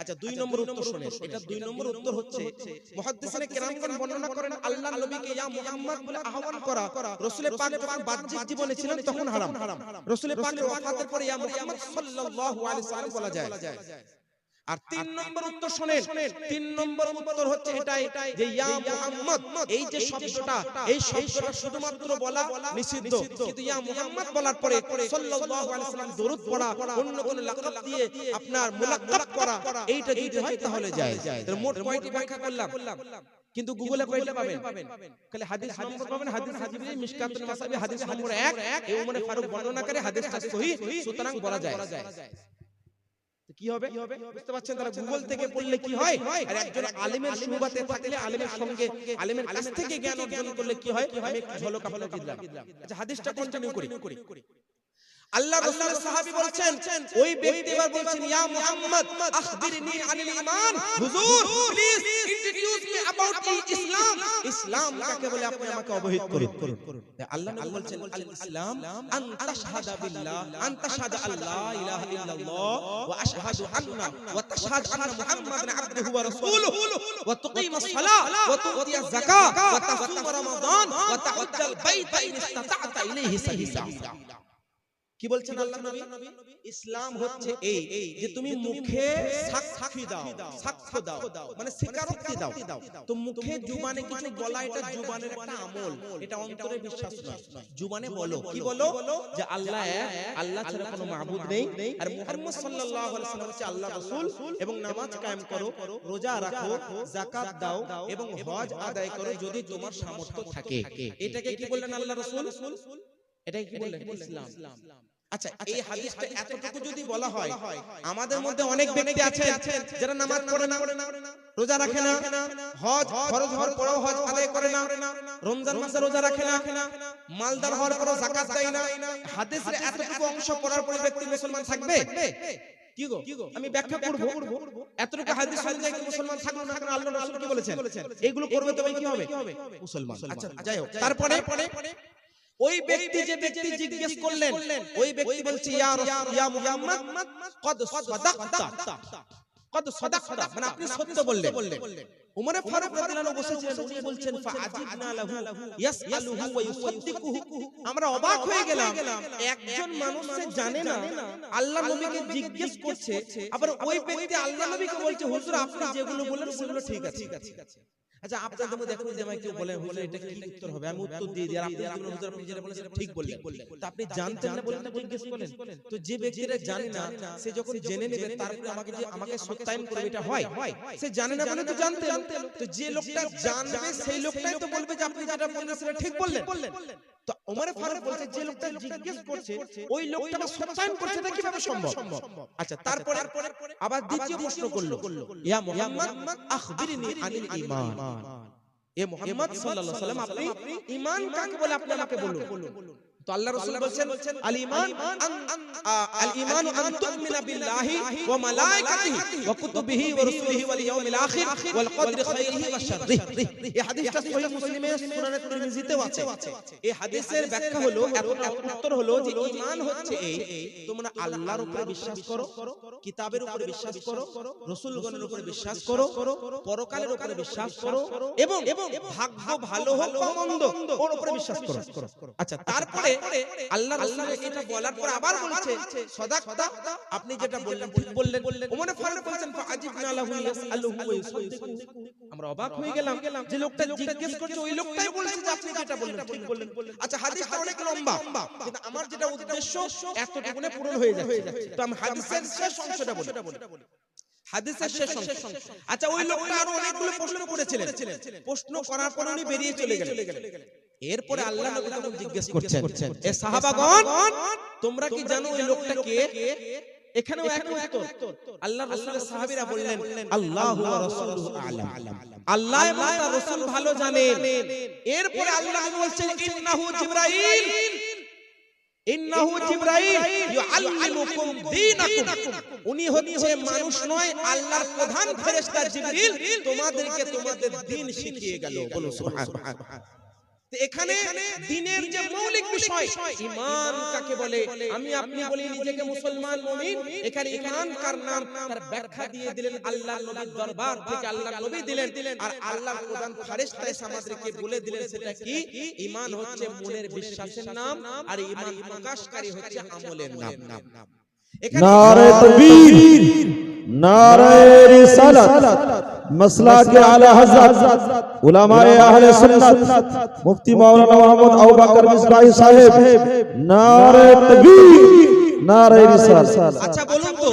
আচ্ছা, 2 নম্বর উত্তর শুনেন। এটা 2 নম্বর উত্তর হচ্ছে, মুহাদ্দিসিনে কেরামগণ বর্ণনা করেন আল্লাহর নবীকে ইয়া মুহাম্মদ বলে আহ্বান করা রাসূল পাক যখন বাহ্যিক জীবনে ছিলেন তখন হারাম। রাসূল পাকের ওয়াফাতের পরে ইয়া মুহাম্মদ সাল্লাল্লাহু আলাইহি ওয়াসাল্লাম বলা যায়। আর 3 নম্বর উত্তর শুনেন। 3 নম্বর উত্তর হচ্ছে এটাই যে ইয়া মুহাম্মদ এই যে শব্দটা, এই শব্দটা শুধুমাত্র বলা নিষিদ্ধ, কিন্তু ইয়া মুহাম্মদ বলার পরে সাল্লাল্লাহু আলাইহি ওয়াসাল্লাম দরুদ পড়া, অন্য কোন লাকাব দিয়ে আপনার মুলাক্কাব করা, এইটা যদি হয় তাহলে যায়। তাহলে মোট কয়টি ব্যাখ্যা করলাম? কিন্তু গুগলে কয়টা পাবেন? খালি হাদিস নম্বর পাবেন, হাদিস জিবরিল মিশকাতুল মাসাবি হাদিস নম্বর 1, এই উমরে ফারুক বর্ণনা করে হাদিসটা সহিহ, সুতরাং বলা যায়। কি হবে বুঝতে পারছেন? তারা গুগল থেকে পড়লে কি হয়, আর একজন আলেমের সুহবাতে থাকলে, আলেমের সঙ্গে, আলেমের কাছ থেকে জ্ঞান অর্জন করলে কি হয়, আমি একটু ঝলক আপনাকে দিলাম। আচ্ছা, হাদিসটা কন্টিনিউ করি। আল্লাহ রাসূলের সাহাবী বলছেন, ওই ব্যক্তি এবার বলছেন, ইয়া মুহাম্মদ আখবিরনি আনিল ঈমান, হুজুর please introduce me about Islam. ইসলাম কাকে বলে আপনি আমাকে অবহিত করুন। আল্লাহ নবী বলছেন, আল ইসলাম আন তাশহাদা বিল্লাহ, আন তাশহাদা আল্লা ইলাহা ইল্লাল্লাহ ওয়া আশহাদু আন্না ওয়া তাশহাদু আন্না মুহাম্মাদান আবদুহু ওয়া রাসূলুহু ওয়া তুকিমাস সালাহ ওয়া তুতিয়াজ যাকাত ওয়া তাসুম রমাদান ওয়া তাহজ্জাল বাইতা ইন ইসতাতা'তা ইলাইহি সাবিলা। কি বলছেন আল্লাহ নবী? ইসলাম হচ্ছে এই যে তুমি মুখে সাক্ষী সাক্ষ্য দাও, মানে স্বীকারোক্তি দাও। তো মুখে জুবানে কিছু বলা, এটা জুবানের একটা আমল, এটা অন্তরে বিশ্বাস নয়। জুবানে বলো, কি বলো? যে আল্লাহ এক, আল্লাহ ছাড়া কোনো মাবুদ নেই, আর মুহাম্মদ সাল্লাল্লাহু আলাইহি ওয়াসাল্লাম হচ্ছে আল্লাহর রাসূল, এবং নামাজ কায়েম করো, রোজা রাখো, যাকাত দাও এবং হজ আদায় করো যদি তোমার সামর্থ্য থাকে। এটাকে কি বললেন আল্লাহর রাসূল? এটাই কি বললেন? ইসলাম। আচ্ছা, এই হাদিসটা এতটুকু যদি বলা হয়, আমাদের মধ্যে অনেক ব্যক্তি আছেন যারা নামাজ পড়ে না, রোজা রাখে না, হজ ফরজ হওয়ার পরেও হজ আদায় করে না, রমজান মাসে রোজা রাখে না, মালদার হওয়ার পরেও যাকাত দেয় না। হাদিসের এতটুকু অংশ পড়ার পরে ব্যক্তি মুসলমান থাকবে? কি গো, আমি ব্যাখ্যা করব। এতটুকু হাদিস অনুযায়ী মুসলমান থাকলো না, কারণ আল্লাহর রাসূল কি বলেছেন? এগুলো করবে তবে কি হবে? মুসলমান। আচ্ছা, যাই হোক, তারপরে ওই ব্যক্তি, যে ব্যক্তি জিজ্ঞেস করলেন, ওই ব্যক্তি বলছে, ইয়া মুহাম্মদ কদ সাদাকতা, মানে আপনি সত্য বললেন। উমর ফারুক রাদিয়াল্লাহু আনহু বসেছিলেন, উনি বলছেন, ফাআজিবনা লাহু ইয়াসআলুহু ওয়া ইউসাদ্দিকুহু। আমরা অবাক হয়ে গেলাম, একজন মানুষ সে জানে না, আল্লাহ নবীকে জিজ্ঞেস করছে, আবার ওই ব্যক্তি আল্লাহ নবীকে বলছে, হুজুর আপনি যেগুলো বলেন সেগুলো ঠিক আছে। আচ্ছা, আপনাদের মধ্যে দেখুন যে আমাকে কেউ বলে, হুজুর এটা কি উত্তর হবে? আমি উত্তর দিয়ে দিই, আর আপনি যেগুলো হুজুর আপনি যেটা বলেন সেটা ঠিক বললেন। তো আপনি জানতেন না বলে জিজ্ঞেস করলেন। তো যে ব্যক্তিরা জানে না, সে যখন জেনে নেবে তারপরে আমাকে সত্যায়ন করবে, এটা হয়? সে জানে না বলে তো জানতেন। তো যে লোকটা জানবে সেই লোকটাই তো বলবে যে আপনি যেটা বললেন সেটা ঠিক বললেন। তো ওমর ফারুক বলছে, যে লোকটা জিজ্ঞেস করছে ওই লোকটা সত্যায়ন করছে, এটা কিভাবে সম্ভব? আচ্ছা, তারপরে আবার দ্বিতীয় প্রশ্ন করলো, ইয়া মুহাম্মদ আখবিরনি আনিল ঈমান। এ মুহাম্মদ সাল্লাল্লাহু আলাইহি ওয়াসাল্লাম, আপনি ঈমান কাকে বলে আপনি আমাকে বলুন। তো আল্লাহ রাসূল বলছেন, আল ঈমান আন তু'মিনা বিল্লাহি ওয়া মালাইকাতিহি ওয়া কুতুবিহি ওয়া রাসূলিহি ওয়াল ইয়াউমিল আখির ওয়াল কদরি খায়রিহি ওয়া শাররিহি। এই হাদিসটা সহিহ মুসলিমে, সুনানে তিরমিজিতেও আছে। এই হাদিসের ব্যাখ্যা হলো, উত্তর হলো যে ঈমান হচ্ছে এই, তোমরা আল্লাহর উপরে বিশ্বাস করো, কিতাবের উপরে বিশ্বাস করো, রাসূলগণের উপরে বিশ্বাস করো, পরকালের উপরে বিশ্বাস করো, এবং ভাগ্য ভালো হোক বা মন্দ ওর উপরে বিশ্বাস করো। আচ্ছা, তারপরে আল্লাহ রাসূল এটা বলার পর আবার বলছে, সাদাকতা, আপনি যেটা বললেন ঠিক বললেন। ওমর ফারুক বলেন, ফাআজিবনা লাহু ইয়াসআলুহু ওয়া ইউসাদ্দিকু। আমরা অবাক হয়ে গেলাম, যে লোকটা জিজ্ঞেস করছে ওই লোকটাই বলছে যে আপনি যেটা বললেন ঠিক বললেন। আচ্ছা, হাদিসটা অনেক লম্বা, কিন্তু আমার যেটা উদ্দেশ্য এতটুকুনে পূরণ হয়ে যাচ্ছে। তো আমি হাদিসের শেষ অংশটা বলি। হাদিসের শেষ অংশ। আচ্ছা, ওই লোকটা আরো অনেকগুলো প্রশ্ন করেছিলেন, প্রশ্ন করার পর উনি বেরিয়ে চলে গেলেন। এরপরে আল্লাহ নবী তখন জিজ্ঞেস করছেন, এ সাহাবাগণ, তোমরা কি জানো ওই লোকটা কে? এখানেও এক উত্তর। আল্লাহ রাসূলের সাহাবীরা বললেন আল্লাহু ওয়া রাসূলুহু আ'লাম, আল্লাহ এবং তার রাসূল ভালো জানেন। এরপরে আল্লাহ বলছেন ইন্নাহু জিবরাইল, ইন্নাহু জিবরাইল ইউআল্লিমুকুম দীনাকুম, উনি হচ্ছে মানুষ নয়, আল্লাহর প্রধান ফেরেশতা জিবরিল তোমাদেরকে তোমাদের দ্বীন শিখিয়ে গেল। বলো সুবহানাল্লাহ। এখানে দ্বীনের যে মৌলিক বিষয় ঈমান কাকে বলে, আমি আপনি বলি নিজেকে মুসলমান মুমিন, এখানে ঈমান কার নাম তার ব্যাখ্যা দিয়ে দিলেন আল্লাহর নবীর দরবার থেকে। আল্লাহর নবী দিলেন আর আল্লাহর প্রধান ফেরেশতা এসে আমাদেরকে বলে দিলেন সেটা কি, ঈমান হচ্ছে মনের বিশ্বাসের নাম আর ঈমান প্রকাশকারী হচ্ছে আমলের নাম। नारे तकबीर, नारे रिसालत, मसलाके आला हज़रत, उलमाए अहले सुन्नत, मुफ्ती मौलाना मोहम्मद अबू बकर मिसबाही साहेब, नारे तकबीर, नारे रिसालत। আচ্ছা বলুন তো,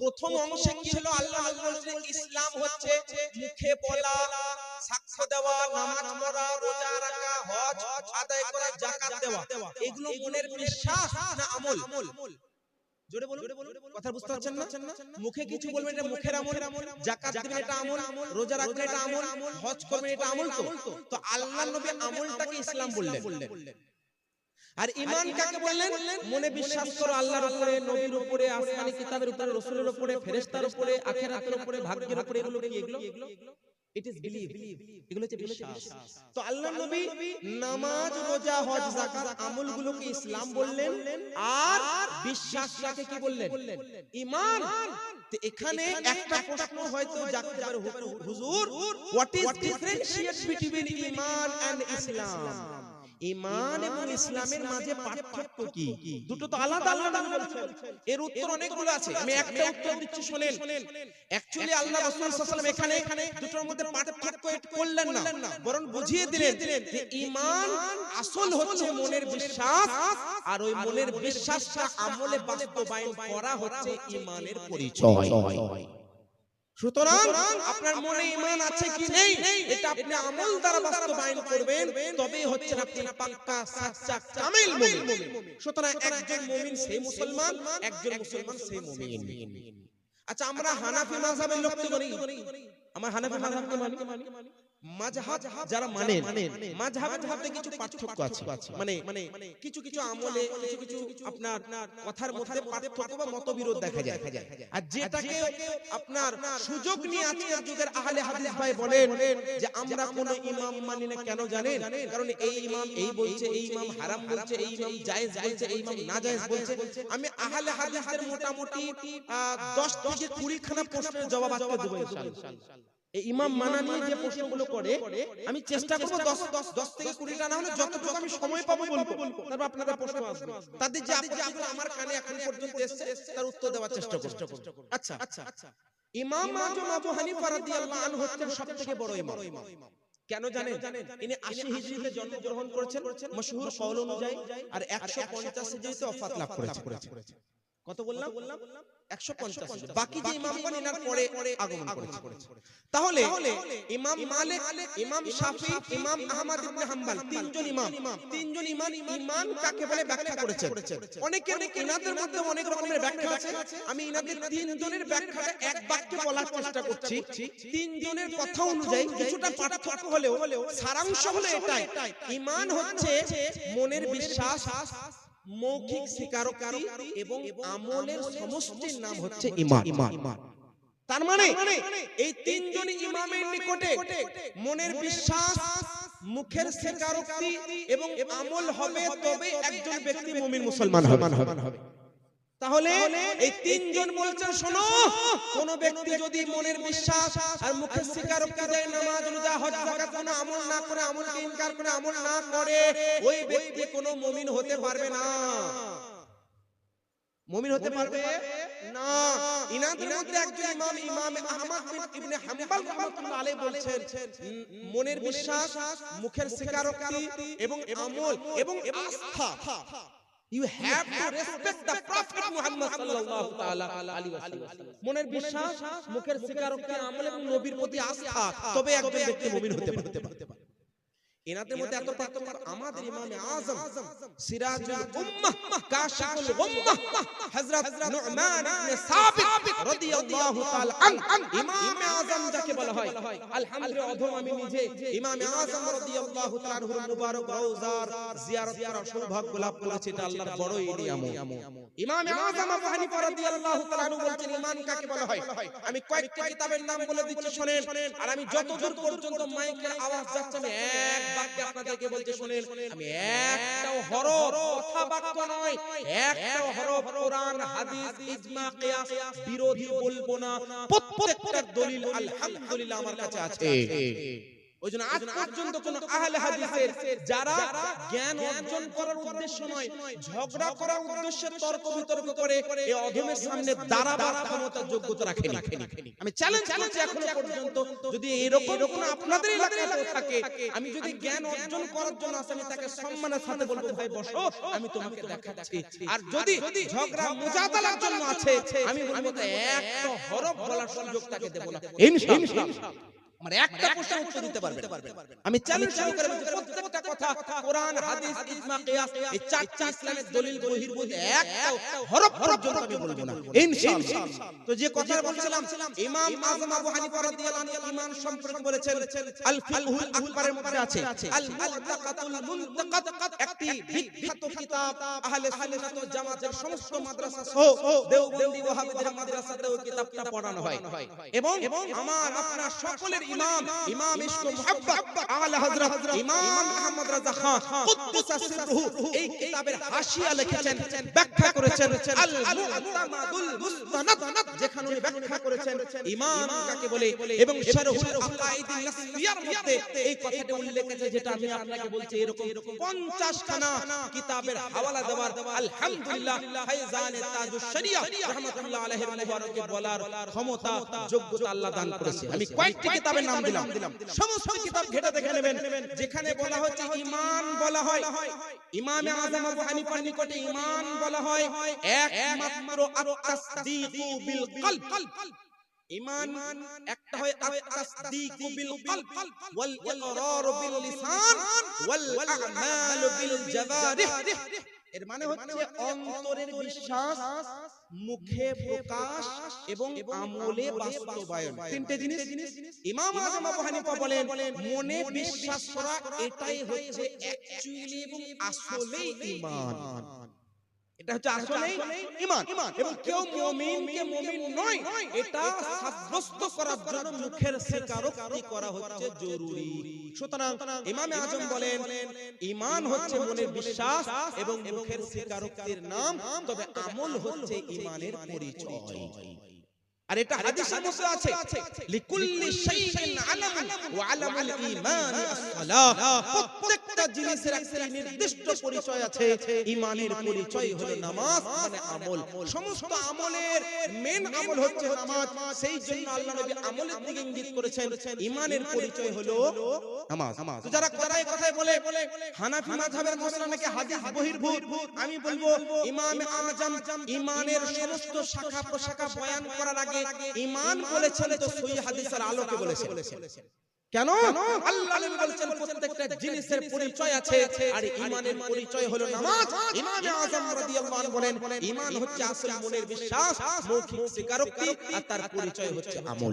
প্রথম অংশে কি হলো? আল্লাহ বলছেন ইসলাম হচ্ছে মুখে বলা, সাক্ষ্য দেওয়া, নামাজ পড়া, রোজা রাখা, হজ আদায় করা, যাকাত দেওয়া, এগুলো মনের বিশ্বাস না আমল? জোরে বলুন, কথা বুঝতে পারছেন না? মুখে কিছু বলবেন এটা মুখের আমল, যাকাত দিবেন এটা আমল, রোজা রাখবেন এটা আমল, হজ করবেন এটা আমল। তো আল্লাহর নবী আমলটাকে ইসলাম বললেন। আর ঈমান কাকে বললেন? মনে বিশ্বাস করো আল্লাহর উপরে, নবীর উপরে, আসমানি কিতাবের উপরে, রাসূলের উপরে, ফেরেশতার উপরে, আখিরাতের উপরে, ভাগ্যের উপরে। এগুলো কি? এগুলো ইট ইজ বিলিভ, এগুলো হচ্ছে বিশ্বাস। তো আল্লাহর নবী নামাজ, রোজা, হজ, যাকাত আমলগুলোকে ইসলাম বললেন আর বিশ্বাসটাকে কি বললেন? ঈমান। তো এখানে একটা প্রশ্ন হয়তো জাগতে পারে, হুজুর হোয়াট ইজ ডিফারেন্সিয়েট বিটুইন ঈমান এন্ড ইসলাম? ঈমান এবং ইসলামের মাঝে পার্থক্য কি? দুটো তো আলাদা আলাদা বলছেন। এর উত্তর অনেকগুলো আছে, আমি একটা উত্তর দিচ্ছি শুনেন। অ্যাকচুয়ালি আল্লাহ রাসূল সাল্লাল্লাহু আলাইহি ওয়াসাল্লাম এখানে দুটোর মধ্যে পার্থক্য করলেন না, বরং বুঝিয়ে দিলেন যে ঈমান আসল হচ্ছে মনের বিশ্বাস আর ওই মনের বিশ্বাসটা আমলে বাস্তবায়ন করা হচ্ছে ঈমানের পরিচয়। সুতরাং আপনার মনে ঈমান আছে কি নেই এটা আপনি আমল দ্বারা বাস্তবায়ন করবেন, তবেই হচ্ছে আপনি পাক্কা সাচ্চা কামিল মুমিন। সুতরাং একজন মুমিন সেই মুসলমান, একজন মুসলমান সেই মুমিন। আচ্ছা আমরা হানাফি মাযহাবের লোক তো বলি, আমরা হানাফি মাযহাবকে মানি। মাযহাব যারা মানেন, মাযহাবের মধ্যে কিছু পার্থক্য আছে, মানে কিছু কিছু আমলে, কিছু আপনার কথার মধ্যে পার্থক্য বা মতবিরোধ দেখা যায়। আর যেটাকে আপনার সুযোগ নিয়ে আজকের যুগের আহলে হাদিস ভাই বলেন যে আমরা কোন ইমাম মানি না, কেন জানেন? কারণ এই ইমাম এই বলছে, এই ইমাম হারাম বলছে, এই ইমাম জায়েজ বলছে, এই ইমাম নাজায়েজ বলছে। আমি আহলে হাদিসের মোটামুটি 10 থেকে 20 খানা প্রশ্নের জবাব আজকে দেব ইনশাআল্লাহ। এই ইমাম মানা নিয়ে যে প্রশ্নগুলো করে আমি চেষ্টা করব 10 থেকে 20টা না হলে যতটুকু আমি সময় পাবো বলবো, তারপর আপনাদের প্রশ্ন আসবে, তাদের যে আপত্তিগুলো আমার কানে এখন পর্যন্ত এসেছে তার উত্তর দেওয়ার চেষ্টা করব। আচ্ছা ইমাম আযম আবু হানিফা রাদিয়াল্লাহু আনহু হচ্ছেন সবথেকে বড় ইমাম। কেন জানেন? ইনি 80 হিজরিতে জন্মগ্রহণ করেছেন মশহুর কওল অনুযায়ী, আর 150 হিজরিতে ওফাত লাভ করেছেন। কত বললাম? 150। বাকি যে ইমামগণ এনার পরে আগমন করেছে। তাহলে ইমাম মালিক, ইমাম শাফি, ইমাম আহমদ ইবনে হাম্বল, তিনজন ইমাম ঈমান কাকে বলে ব্যাখ্যা করেছেন। অনেকের এনাদের মধ্যে অনেক রকমের ব্যাখ্যা আছে, আমি এনাদের তিনজনের ব্যাখ্যাটা এক বাক্যে বলার চেষ্টা করছি। তিনজনের কথা অনুযায়ী কিছুটা পার্থক্য হলেও সারাংশ হলো এটাই, ঈমান হচ্ছে মনের বিশ্বাস, মৌখিক স্বীকারোক্তি এবং আমলের সমষ্টির নাম হচ্ছে ঈমান। তার মানে এই তিনজন ইমামের নিকটে মনের বিশ্বাস, মুখের স্বীকারোক্তি এবং আমল হবে, তবে একজন ব্যক্তি মুমিন মুসলমান হবে। তাহলে এই তিনজন বলছেন শোনো, কোন ব্যক্তি যদি মনের বিশ্বাস আর মুখের স্বীকারোক্তি দেয়, নামাজ, রোজা, হজ, যাকাত কোনো আমল না করে, আমলকে ইনকার করে, আমল না করে, ওই ব্যক্তি কোনো মুমিন হতে পারবে না। মুমিন হতে পারবে না। ইনাদের মধ্যে একজন ইমাম, ইমাম আহমদ ইবনে হাম্বল রাহমাতুল্লাহ আলাইহি বলেছেন মনের বিশ্বাস, মুখের স্বীকারোক্তি এবং আমল এবং আস্থা, you have to respect the prophet Muhammad sallallahu ta'ala alaihi wasallam. মনের বিশ্বাস, মুখের স্বীকারোক্তি, আমল এবং নবীর প্রতি আস্থা, তবে একজন ব্যক্তি মুমিন হতে পারে। এনাদের মধ্যে এত পার্থক্য, আমাদের ইমামে আযম সিরাজুল উম্মাহ কাশিফুল গুম্মাহ হযরত নু'মান ইবনে সাবিত রাদিয়াল্লাহু তাআলা আন ইমামে আযম যাকে বলা হয়, আলহামদুলিল্লাহ অধম আমি নিজে ইমামে আযম রাদিয়াল্লাহু তাআলা আনহুর মুবারক রওজার জিয়ারত করার সৌভাগ্য লাভ করেছি, এটা আল্লাহর বড়ই নিয়ামত। ইমামে আযম আবু হানিফা রাদিয়াল্লাহু তাআলা আনহু বলেন ঈমান কাকে বলা হয়। আমি কয়েকটি কিতাবের নাম বলে দিচ্ছি শুনেন, আর আমি যতদূর পর্যন্ত মাইকের আওয়াজ যাচ্ছে আমি এক বাক্যে আপনাদেরকে বলতে শুনেন, আমি একটাও হরফ কথা বাক্য নয়, একটাও হরফ কোরআন হাদিস ইজমা কিয়াস বিরোধী বলবো না, প্রত্যেকটার দলিল আলহামদুলিল্লাহ আমার কাছে আছে। ওইজন্য আজ পর্যন্ত কোন আহলে হাদিসের যারা জ্ঞান অর্জন করার উদ্দেশ্য নয়, ঝগড়া করার উদ্দেশ্যে তর্ক বিতর্ক করে এই অধমের সামনে দাঁড়াবার ক্ষমতা যোগ্যতা রাখেনি। আমি চ্যালেঞ্জ করছি এখনো পর্যন্ত যদি এরকম কোন আপনাদের এলাকায় থাকে, আমি যদি জ্ঞান অর্জন করার জন্য আসি, আমি তাকে সম্মানের সাথে বলবো ভাই বসো, আমি তোমাকে দেখাচ্ছি। আর যদি ঝগড়া মুজাদালার জন্য আছে, আমি বলবো একটা হরফ বলার সুযোগ তাকে দেব না ইনশাআল্লাহ। মানে একটা প্রশ্নের উত্তর দিতে পারবে। আমি চ্যালেঞ্জ করে বলছি প্রত্যেকটা কথা কোরআন হাদিস ইজমা কিয়াস এই চারটি ইসলামের দলিল বহির্ভূত একটা হরফ পর্যন্ত আমি বলবো না ইনশাআল্লাহ। তো যে কথা বলছিলাম, ইমাম আযম আবু হানিফা রাদিয়াল্লাহু আনহু ঈমান সম্পর্কে বলেছেন আল ফিকহুল আকবরের মধ্যে আছে আল মুতাকাতুল মুনতাকাত, একটি বিখ্যাত কিতাব আহলে সুন্নাত ওয়াল জামাতের সমস্ত মাদ্রাসা সহ দেওবন্দি ওয়াহাবিদের মাদ্রাসাতেও কিতাবটা পড়ানো হয়। এবং আমার আপনার সকলের ইমাম ইশক মুহাব্বত আলা হযরত ইমাম আহমদ রাজা খান কুদ্দুস সিররুহু এই কিতাবের হাশিয়া লিখেছেন, ব্যাখ্যা করেছেন আল মুতামাদুল মুস্তানাদ, যেখানে উনি ব্যাখ্যা করেছেন ইমাম কাকে বলে, এবং শারহুল আকাইদিন নাসিয়ার মধ্যে এই কথাটা উল্লেখ আছে, যেটা আমি আপনাকে বলছি এরকম 50 খানা কিতাবের হাওয়ালা দেওয়ার আলহামদুলিল্লাহ ফায়জানে তাজুশ শরিয়া রাহমাতুল্লাহ আলাইহির মুবারকে বলার ক্ষমতা যোগ্যতা আল্লাহ দান করেছে। আমি কয়েকটি কিতাবের নাম দিলাম, সমস্ত কিতাব ঘেটে দেখে নেবেন, যেখানে বলা হচ্ছে ঈমান বলা হয়, ইমামে আযম আবু হানিফার নিকটে ঈমান বলা হয় একমাত্র আত-তাসদীকু বিল কলব। ঈমান একটা হয় আত-তাসদীকু বিল কলব ওয়াল ইকরার বিল লিসান ওয়াল আমাল বিল জাওয়ারিহ। এর মানে হচ্ছে অন্তরের বিশ্বাস, মুখে প্রকাশ এবং আমলে বাস্তবায়ন, তিনটে জিনিস। ইমাম আযম আবু হানিফা বলেন মনে বিশ্বাস করা এটাই হচ্ছে অ্যাকচুয়ালি এবং আসলেই ঈমান। এটা হচ্ছে আসলেই ঈমান। এবং কেউ মুমিনকে মুমিন নয় এটা সাব্যস্ত করার জন্য মুখের স্বীকারোক্তি করা হচ্ছে জরুরি। সুতরাং ইমাম আযম বলেন ঈমান হচ্ছে মনের বিশ্বাস এবং মুখের স্বীকারোক্তির নাম, তবে আমল হচ্ছে ঈমানের পরিচয়। আর এটা হাদিসের মধ্যে আছে লিকুল্লি শাইইন আলামুন ওয়া আলামুল ঈমান আস-সালাহ, প্রত্যেকটা জিনিসের একটা নির্দিষ্ট পরিচয় আছে। ঈমানের পরিচয় হলো নামাজ, মানে আমল। সমস্ত আমলের মেন আমল হচ্ছে নামাজ, সেই জন্য আল্লাহ নবী আমলের দিকে ইঙ্গিত করেছেন ঈমানের পরিচয় হলো নামাজ। তো যারা এই কথাই বলে হানাফি মাযহাবের মাসলা নাকি হাদিস বহির্ভূত, আমি বলবো ইমাম আযম ঈমানের সমস্ত শাখা প্রশাখা বয়ান করার আগে ঈমান বলেছেন তো সহিহ হাদিসের আলোকে বলেছেন। কেন? আল্লাহ নবী বলেছেন প্রত্যেকটা জিনিসের পরিচয় আছে, আর ঈমানের পরিচয় হলো নামাজ। ইমাম আযম রাদিয়াল্লাহু আনহু বলেন ঈমান হচ্ছে আসল মনের বিশ্বাস, মৌখিক স্বীকারোক্তি, আর তার পরিচয় হচ্ছে আমল।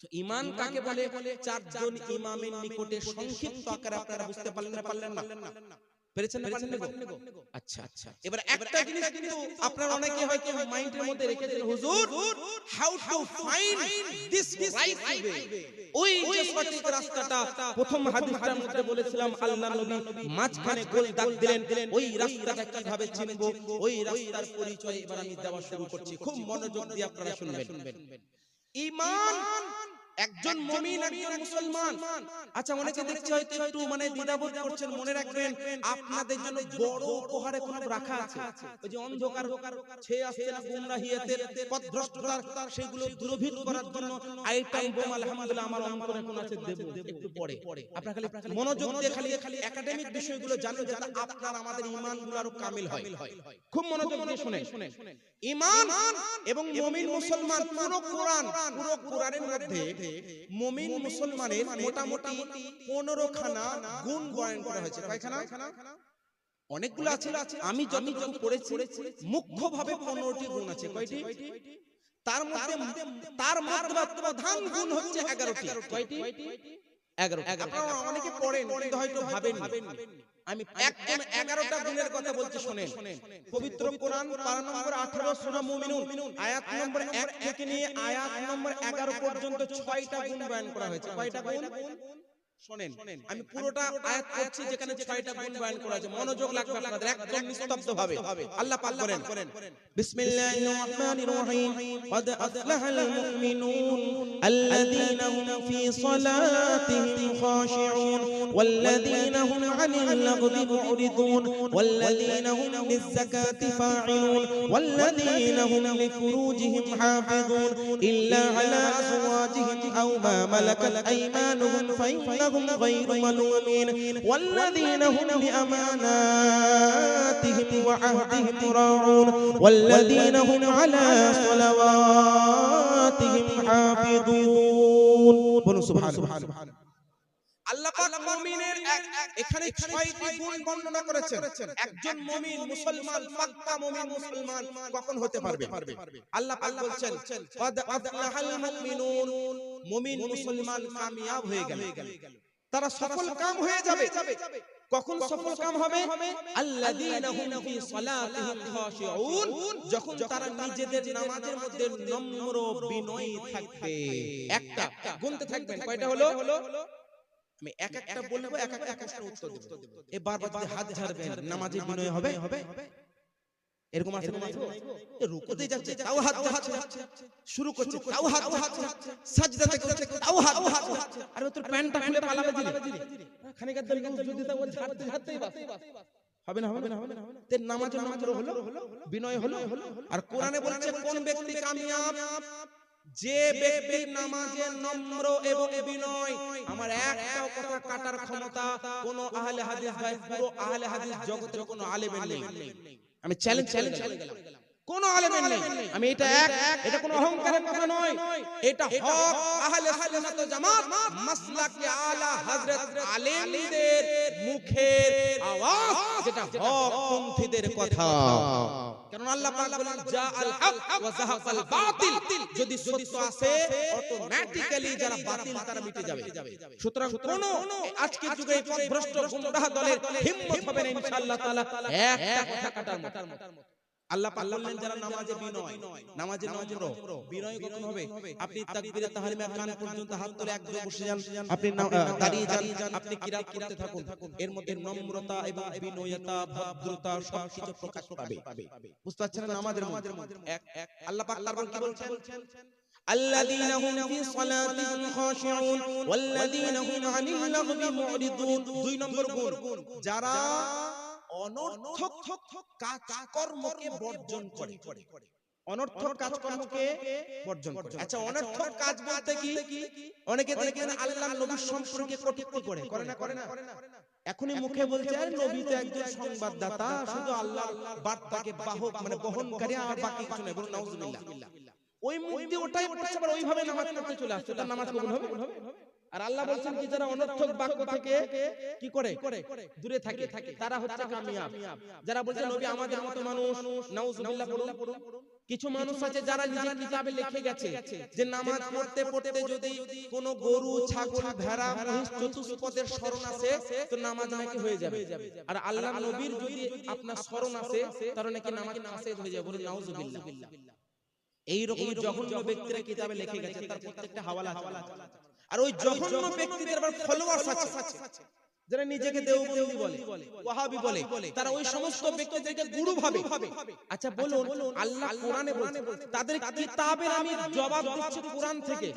তো ঈমান কাকে বলে? চারজন ইমামের নিকটে সংক্ষিপ্ত আকারে আপনারা বুঝতে পারলেন না? পেরেছেন না? আচ্ছা, এবার একটা জিনিস কিন্তু আপনারা অনেকে হয়তো মাইন্ডের মধ্যে রেখেছেন, হুজুর how to find this right way, ওই যে সঠিক রাস্তাটা প্রথম হাদিসটার মধ্যে বলেছিলাম আল্লাহ নবী মাঝখানে গোল দাগ দিলেন, ওই রাস্তাটা কিভাবে চিনব, ওই রাস্তার পরিচয় এবার আমি দেওয়া শুরু করছি, খুব মনোযোগ দিয়ে আপনারা শুনবেন। ঈমান একজন মুমিন, একজন মুসলমান। আচ্ছা, অনেকে দেখছি হয়তো একটু দ্বিধাবোধ করছেন, মনে রাখবেন আপনাদের জন্য বড় উপহারে কোন রাখা আছে। ওই যে অন্ধকার ছেয়ে আসছে না গুমরাহিয়াতের পথভ্রষ্টতার, সেগুলো দূরীভূত করার জন্য আইটেম বোম আলহামদুলিল্লাহ আমার অন্তরে কোন আছে দেব, একটু পরে আপনারা খালি মনোযোগ দিয়ে খালি একাডেমিক বিষয়গুলো জানুন, যাতে আপনার আমাদের ঈমানগুলো আরো কামিল হয়। খুব মনোযোগ দিয়ে শুনেন। ঈমান এবং মুমিন মুসলমান পুরো কোরআনের মধ্যে মুমিন মুসলমানের মোটামুটি 15 খানা গুণ বয়ান করা হয়েছে। কয়খানা? অনেকগুলো আছে, আমি যতটুকু পড়েছি মুখ্যভাবে 15টি গুণ আছে। কয়টি? তার মধ্যে প্রধান গুণ হচ্ছে 11টি। কয়টি? 11টি। আপনারা অনেকে পড়েন কিন্তু হয়তো ভাবেন আমি একদম 11টা গুণের কথা বলছি, শুনেন। পবিত্র কোরআন পারা নম্বর 18 সূরা মুমিনুন আয়াত নম্বর 1 থেকে নিয়ে আয়াত নম্বর 11 পর্যন্ত 6টা গুণ বয়ান করা হয়েছে। কয়টা গুণ? শুনেন, আমি পুরোটা আয়াত পড়ছি যেখানে 6টা গুণ বয়ান করা আছে। মনোযোগ লাগবে আপনাদের, একদম নিস্তব্ধভাবে। আল্লাহ পাক বলেন, বিসমিল্লাহির রহমানির রহিম, قد أفلح المؤمنون الذين هم في صلاتهم خاشعون والذين هم عن اللغو معرضون والذين هم للزكاة فاعلون والذين هم لفروجهم حافظون إلا على أزواجهم أو ما ملكت أيمانهم فإنهم غير ملومين والذين هم لأماناتهم وعهدهم راعون والذين هم على صلواتهم حافظون سبحان الله। আল্লাহ পাক মুমিনের এখানে 6টি গুণ বর্ণনা করেছেন। একজন মুমিন মুসলমান, পাক্কা মুমিন মুসলমান কখন হতে পারবে? আল্লাহ পাক বলছেন, قد أفلح المؤمنون, মুমিন মুসলমান কামিয়াব হয়ে গেল, তারা সফল কাম হয়ে যাবে। কখন সফল কাম হবে? আল্লাযীনা হুম ফি সালাতিহিম খাশিউন, যখন তারা নিজেদের নামাজের মধ্যে নম্র বিনয়ী থাকবে। একটা গুনতে থাকবেন, কয়টা হলো? আমি এক একটা বলবো, এক একটা প্রশ্ন উত্তর দেব। এই বারবার যদি হাত ঝাড়বেন নামাজে বিনয় হবে? এরকম আছে না? রুকুতে যাচ্ছে তাও হাত ঝাড়ছে, শুরু করছে তাও হাত ঝাড়ছে, সাজদাতে করছে তাও হাত ঝাড়ছে। আরে তোর প্যান্টটা খুলে পালাবে দিলে, খানিক দল যদি তাও ঝাড়তেই বাস হবে না, হবে না, হবে না। তে নামাজে নম্র হলো, বিনয় হলো। আর কোরআনে বলছে কোন ব্যক্তি কামিয়াব? যে ব্যক্তি নামাজে নম্র এবং বিনয়। আমার একটাও কথা কাটার ক্ষমতা কোন আহলে হাদিস ভাই, পুরো আহলে হাদিস জগতের কোন আলেমের নেই। আমি চ্যালেঞ্জ গেলাম, কোন আলেমের নেই। আমি এটা কোন অহংকারের কথা নয়, এটা হক আহলে সুন্নাত ওয়াল জামাত মাসলাকে আলা হযরত আলেমদের মুখের আওয়াজ, যেটা হক পন্থীদের কথা। কারণ আল্লাহ পাক বলেন জা আল হক ওয়া যাহাকাল বাতিল, যদি সত্য আসে অটোমেটিক্যালি যারা বাতিল তারা মিটে যাবে। সুতরাং কোন আজকের যুগে ভ্রষ্ট গুমরাহ দলের হিম্মত হবে না ইনশাআল্লাহ তাআলা একটা কথা কাটার মত। আল্লাহ পাক বললেন যারা নামাজে বিনয়, নামাজে নম্র, বিনয় কখন হবে? আপনি তাকবীরে তাহরিমে কান পর্যন্ত হাত তুলে একদম বসে যান, আপনি দাঁড়িয়ে যান, আপনি কিরাত করতে থাকুন, এর মধ্যে নম্রতা এবং বিনয়তা, ভদ্রতা সবকিছু প্রকাশ পাবে। বুঝতে পারছেন না? নামাজের মধ্যে আল্লাহ পাক তারপর কি বলছেন? الذين هم في صلاتهم خاشعون والذين هم عن اللغو معرضون। 2 নম্বর গুণ, যারা অনর্থক কাজকর্মকে বর্জন করে। অনর্থক কাজকর্মকে বর্জন করে। আচ্ছা, অনর্থক কাজ বলতে কি? অনেকে দেখেন আল্লাহ নবীর সম্পর্কে কটূক্তি করে না? এখনই মুখে বলছে আর নবী তো একজন সংবাদদাতা, শুধু আল্লাহর বার্তাকে বাহক মানে বহনকারী, আর বাকি কিছু নয়। বলুন নাউজুবিল্লাহ। ওই মুখ দিয়ে ওটাই পড়ছে, আবার ওইভাবে নামাজ পড়তে চলে আসছে, তার নামাজ কবুল হবে? আর আল্লাহ বলছেন কি যারা অনর্থক বাক্য থেকে কি করে দূরে থাকে তারা হচ্ছে কামিয়াব। যারা বলছে নবী আমাদের মতো মানুষ, নাউজুবিল্লাহ পড়ুন। কিছু মানুষ আছে যারা নিজের কিতাবে লিখে গেছে যে নামাজ পড়তে পড়তে যদি কোনো গরু, ছাগল, ভেড়া, মহিষ চতুষ্পদের শরণ আসে তো নামাজ নাকি হয়ে যাবে। আর আল্লাহর নবীর যদি আপনার শরণ আসে তাহলে নাকি নামাজ ফাসেদ হয়ে যাবে। বলুন নাউজুবিল্লাহ। এই রকম জঘন্য ব্যক্তিরা কিতাবে লিখে গেছে, তার প্রত্যেকটা হাওয়ালা আছে। আর ওই জঘন্য ব্যক্তিদের আবার ফলোয়ার্স আছে, যারা নিজেকে দেওবন্দি বলে, ওয়াহাবি বলে, তারা ওই সমস্ত ব্যক্তিদেরকে গুরু ভাবে। আচ্ছা বলুন, আল্লাহ কোরআনে বলছে তাদের কিতাবের আমি জবাব দিচ্ছি কোরআন থেকে,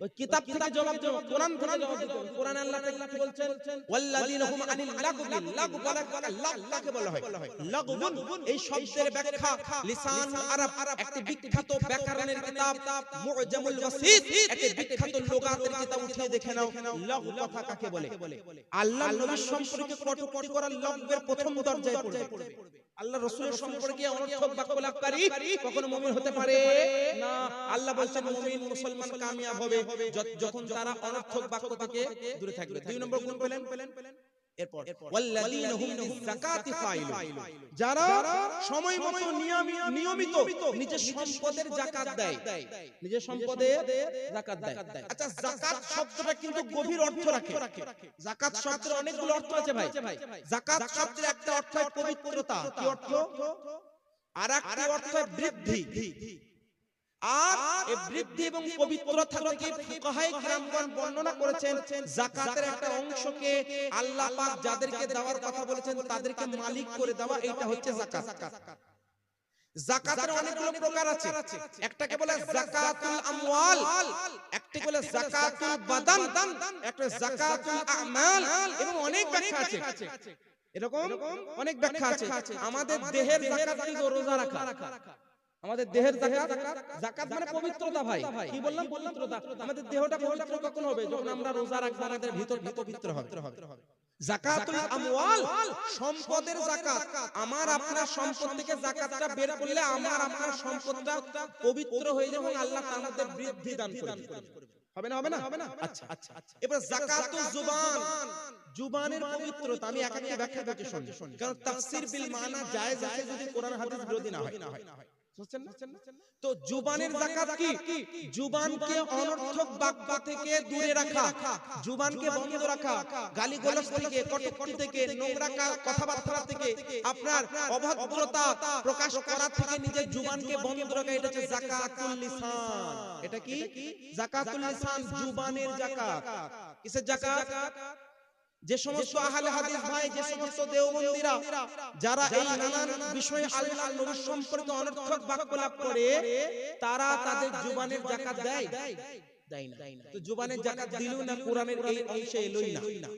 ওই কিতাব থেকে জবাব দেব, কোরআন থেকে জবাব দেব। কোরআনে আল্লাহ তাআলা কি বলছেন? ওয়াল্লাযিনা হুম আনিল লাগবি, লাগব কাকে বলা হয়? লাগবুন। এই শব্দের ব্যাখ্যা লিসান আরব, একটি বিখ্যাত ব্যাকরণের কিতাব মুআজামুল ওয়াসিত, একটি বিখ্যাত লুগাতের কিতাব উঠিয়ে দেখে নাও লাগব কথা কাকে বলে। আল্লাহ আল্লাহর নবীর সম্পর্কে কটূক্তি করার লব্বের প্রথম দরজায় পড়বে। আল্লাহ রাসূলের সম্পর্কে অনর্থক বাক্য লাভকারী কখনো মুমিন হতে পারে না। আল্লাহ বলেন মুমিন মুসলমান কামিয়াব হবে যখন তারা অনর্থক বাক্য থেকে দূরে থাকবে। 2 নম্বর গুণ পেলেন। এরপর ওয়াল্লাযীনা হুম লিযাকাতি ফাইলুন, যারা সময় মতো নিয়মিত নিজের সম্পদের যাকাত দেয়, নিজের সম্পদের যাকাত দেয়। আচ্ছা, যাকাত শব্দটা কিন্তু গভীর অর্থ রাখে। যাকাত শব্দের অনেকগুলো অর্থ আছে ভাই। যাকাত শব্দের একটা অর্থ পবিত্রতা, কি অর্থ? আর একটা অর্থ বৃদ্ধি। আর এই বৃদ্ধি এবং পবিত্রতা থেকে ফুকাহায়ে কিরামগণ বর্ণনা করেছেন যাকাতের একটা অংশকে আল্লাহ পাক যাদেরকে দেওয়ার কথা বলেছেন তাদেরকে মালিক করে দেওয়া, এটা হচ্ছে যাকাত। যাকাতের অনেকগুলো প্রকার আছে। একটাকে বলে যাকাতুল আমওয়াল, একটাকে বলে যাকাতুল বাদান, একটা যাকাতুল আমাল, এবং অনেক ব্যাখ্যা আছে। এরকম অনেক ব্যাখ্যা আছে। আমাদের দেহের যাকাত কিন্তু রোজা রাখা। আমাদের দেহের যাকাত, যাকাত মানে পবিত্রতা ভাই। কি বললাম? পবিত্রতা। আমাদের দেহটা পবিত্র কখন হবে? যখন আমরা রোজা রাখবো, আমাদের ভিতরটা পবিত্র হবে। যাকাতুল আমওয়াল, সম্পদের যাকাত। আমার আপনার সম্পদ থেকে যাকাতটা বের করলে আমার আপনার সম্পদটা পবিত্র হয়ে যাবে এবং আল্লাহ তাআলা আমাদের বৃদ্ধি দান করবে। হবে না? হবে না? আচ্ছা। এবার যাকাতুল জুবান, জুবানের পবিত্রতা। আমি একাকি ব্যাখ্যা করতে শুনুন, কারণ তাফসীর বিল মানা জায়েজ আছে যদি কোরআন হাদিস বিরোধী না হয়। তো জুবানের যাকাত কি? জুবানকে অনর্থক বাক্য থেকে দূরে রাখা, জুবানকে বন্ধ রাখা, গালিগালাজ থেকে, কটূক্তি থেকে, নোংরা কথাবার্তা থেকে, আপনার অভদ্রতা প্রকাশ করা থেকে নিজের জুবানকে বন্ধ রাখা, এটা হচ্ছে যাকাতুল লিসান। এটা কি? যাকাতুল লিসান, জুবানের যাকাত। কিসের যাকাত? যে সমস্ত আহলে হাদিস ভাই, যে সমস্ত দেওবন্দীরা যারা এই নানান বিষয়ে আল্লাহর নবী সম্পর্কে অনর্থক বাক্য লাভ করে, তারা তাদের জুবানের যাকাত দেয় না। তো জুবানের যাকাত দিল না, কোরআনের এই অংশে এলোই না।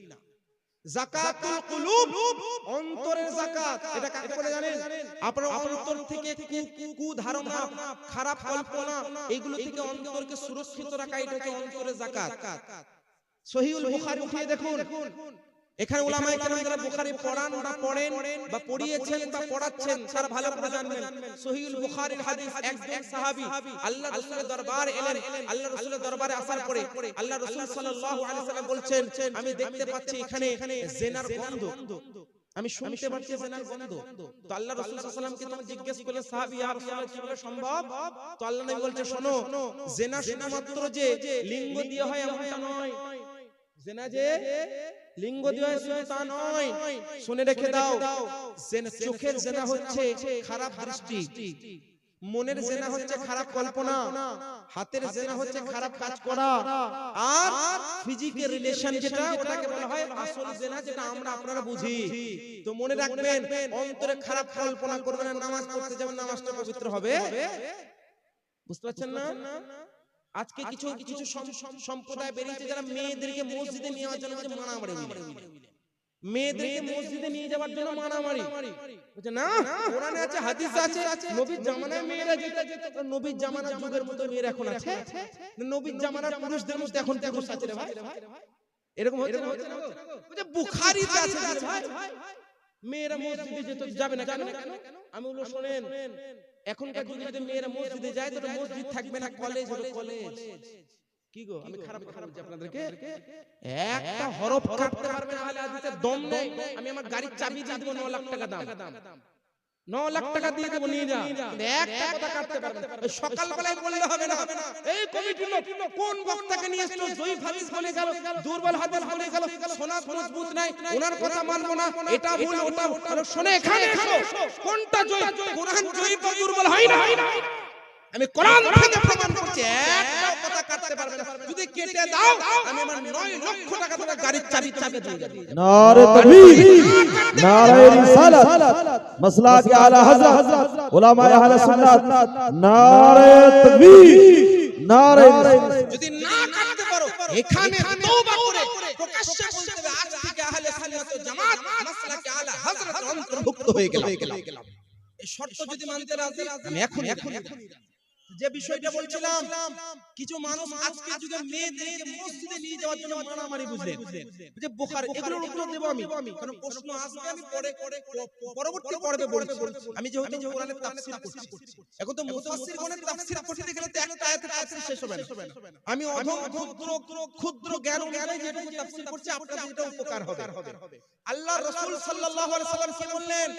যাকাতুল কুলুব, অন্তরের যাকাত। এটা কাকে বলে জানেন? আপনার অন্তর থেকে কু ধারণা, খারাপ কল্পনা, এগুলো থেকে অন্তরকে সুরক্ষিত রাখা, এটা হচ্ছে অন্তরের যাকাত। সহিহুল বুখারী উঠিয়ে দেখুন, এখানে উলামায়ে কেরাম যারা বুখারী পড়ান বা পড়েন বা পড়িয়েছেন বা পড়াচ্ছেন, তারা ভালো করে জানবেন সহিহুল বুখারীর হাদিস। একজন সাহাবী আল্লাহ রাসূলের দরবারে এলেন। আল্লাহ রাসূলের দরবারে আসার পরে আল্লাহ রাসূল সাল্লাল্লাহু আলাইহি ওয়াসাল্লাম বলছেন, আমি দেখতে পাচ্ছি এখানে জিনার গন্ধ, আমি শুনতে পাচ্ছি জিনার গন্ধ। তো আল্লাহ রাসূল সাল্লাল্লাহু আলাইহি ওয়াসাল্লামকে তখন জিজ্ঞেস করলেন, সাহাবী, ইয়া রাসূলুল্লাহ, কিভাবে সম্ভব? তো আল্লাহ নবী বলছে, শোনো, জিনা শুধুমাত্র যে লিঙ্গ দিয়ে হয় এমনটা নয়। জিনা যে লিঙ্গ দিয়ে হয় শুধু তা নয়। শুনে রেখে দাও, চোখের জিনা হচ্ছে খারাপ দৃষ্টি, মনের জিনা হচ্ছে খারাপ কল্পনা, হাতের জিনা হচ্ছে খারাপ কাজ করা, আর ফিজিক্যাল রিলেশন যেটা, ওটাকে বলা হয় আসল জিনা, যেটা আমরা আপনারা বুঝি। তো মনে রাখবেন, অন্তরে খারাপ কল্পনা করবেন না, নামাজ পড়তে যাবেন, নামাজটা পবিত্র হবে। বুঝতে পারছেন না? আজকে কিছু সম্প্রদায় বেরিয়েছে যারা মেয়েদেরকে মসজিদে নিয়ে যাওয়ার জন্য মারামারি, মেয়েদেরকে মসজিদে নিয়ে যাওয়ার জন্য মারামারি। বুঝছে না? কোরআনে আছে, হাদিসে আছে, নবীর জামানায় মেয়েরা যেত, নবীর জামানার যুগের মতো মেয়েরা এখন আছে? নবীর জামানার পুরুষদের মধ্যে এখন পুরুষ আছে রে ভাই? এরকম হচ্ছে না? বুঝে বুখারীতে আছে ভাই, মেয়েরা মসজিদে যেত, যাবে না কেন? আমি বলবো, শোনেন, এখনকার যুগে যদি মেয়েরা মসজিদে যায় তো মসজিদ থাকবে না, কলেজ হবে কলেজ। কি গো, আমি খারাপ কথা বলছি আপনাদেরকে? একটা হরফ কাটতে পারবে না আহলে হাদিসের দম নেই। আমি আমার গাড়ির চাবি দিয়ে দেব 9 লাখ টাকা দাম, 9 লাখ টাকা দিয়ে দেব, নিয়ে যা, একটা কথা কাটতে পারবে না। সকাল বেলায় বললে হবে না, এই কমিটির লোক কোন বক্তাকে নিয়ে এসেছো, জয়ীফ হাদিস বলে গেল, দুর্বল হাদিস বলে গেল, সনদ মজবুত নাই, ওনার কথা মানবো না, এটা ভুল, ওটা ভুল। শুনে এখানে এসো, কোনটা জয়ীফ? কোরআন জয়ীফ বা দুর্বল হয় না। আমি কোরআন থেকে প্রমাণ করছি, একটা কথা কাটতে পারবে না। যদি কেটে দাও, আমি আমার 9 লক্ষ টাকা তোমার গাড়ির চাবি দিয়ে দেব। নারে তাকবীর, নারে রিসালাত, মাসলাক আলা হযরত উলামায়ে আহলে সুন্নাত, নারে তাকবীর, নারে রিসালাত। যদি না কাটতে পারো, এখানে তওবা করে প্রকাশ্যে বলতে হবে, আজ থেকে আহলে সুন্নাত ওয়াল জামাত মাসলাক আলা হযরত অন্তর্ভুক্ত হয়ে গেলাম। এই শর্ত যদি মানতে রাজি, আমি এখন যে বিষয়টা বলছিলাম, কিছু মানুষ আজকের যুগে মেয়েদেরকে মসজিদে নিয়ে যাওয়ার জন্য মারামারি, বুঝলেন, যে বুখারী, এগুলোর উত্তর দেব আমি, কারণ প্রশ্ন আসবে, আমি পরবর্তী পর্বে বলছি। আমি যেহেতু কোরআনের তাফসীর করছি, এখন তো মুফাসসিরগণের তাফসীর করতে গেলে তো একটা আয়াতের তাফসীর শেষ হবে না। আমি অধম ক্ষুদ্র জ্ঞান অনুযায়ী যেটুকু তাফসীর করছি, আপনাদের এটা উপকার হবে। আল্লাহ রাসূল সাল্লাল্লাহু আলাইহি ওয়াসাল্লাম কি বললেন?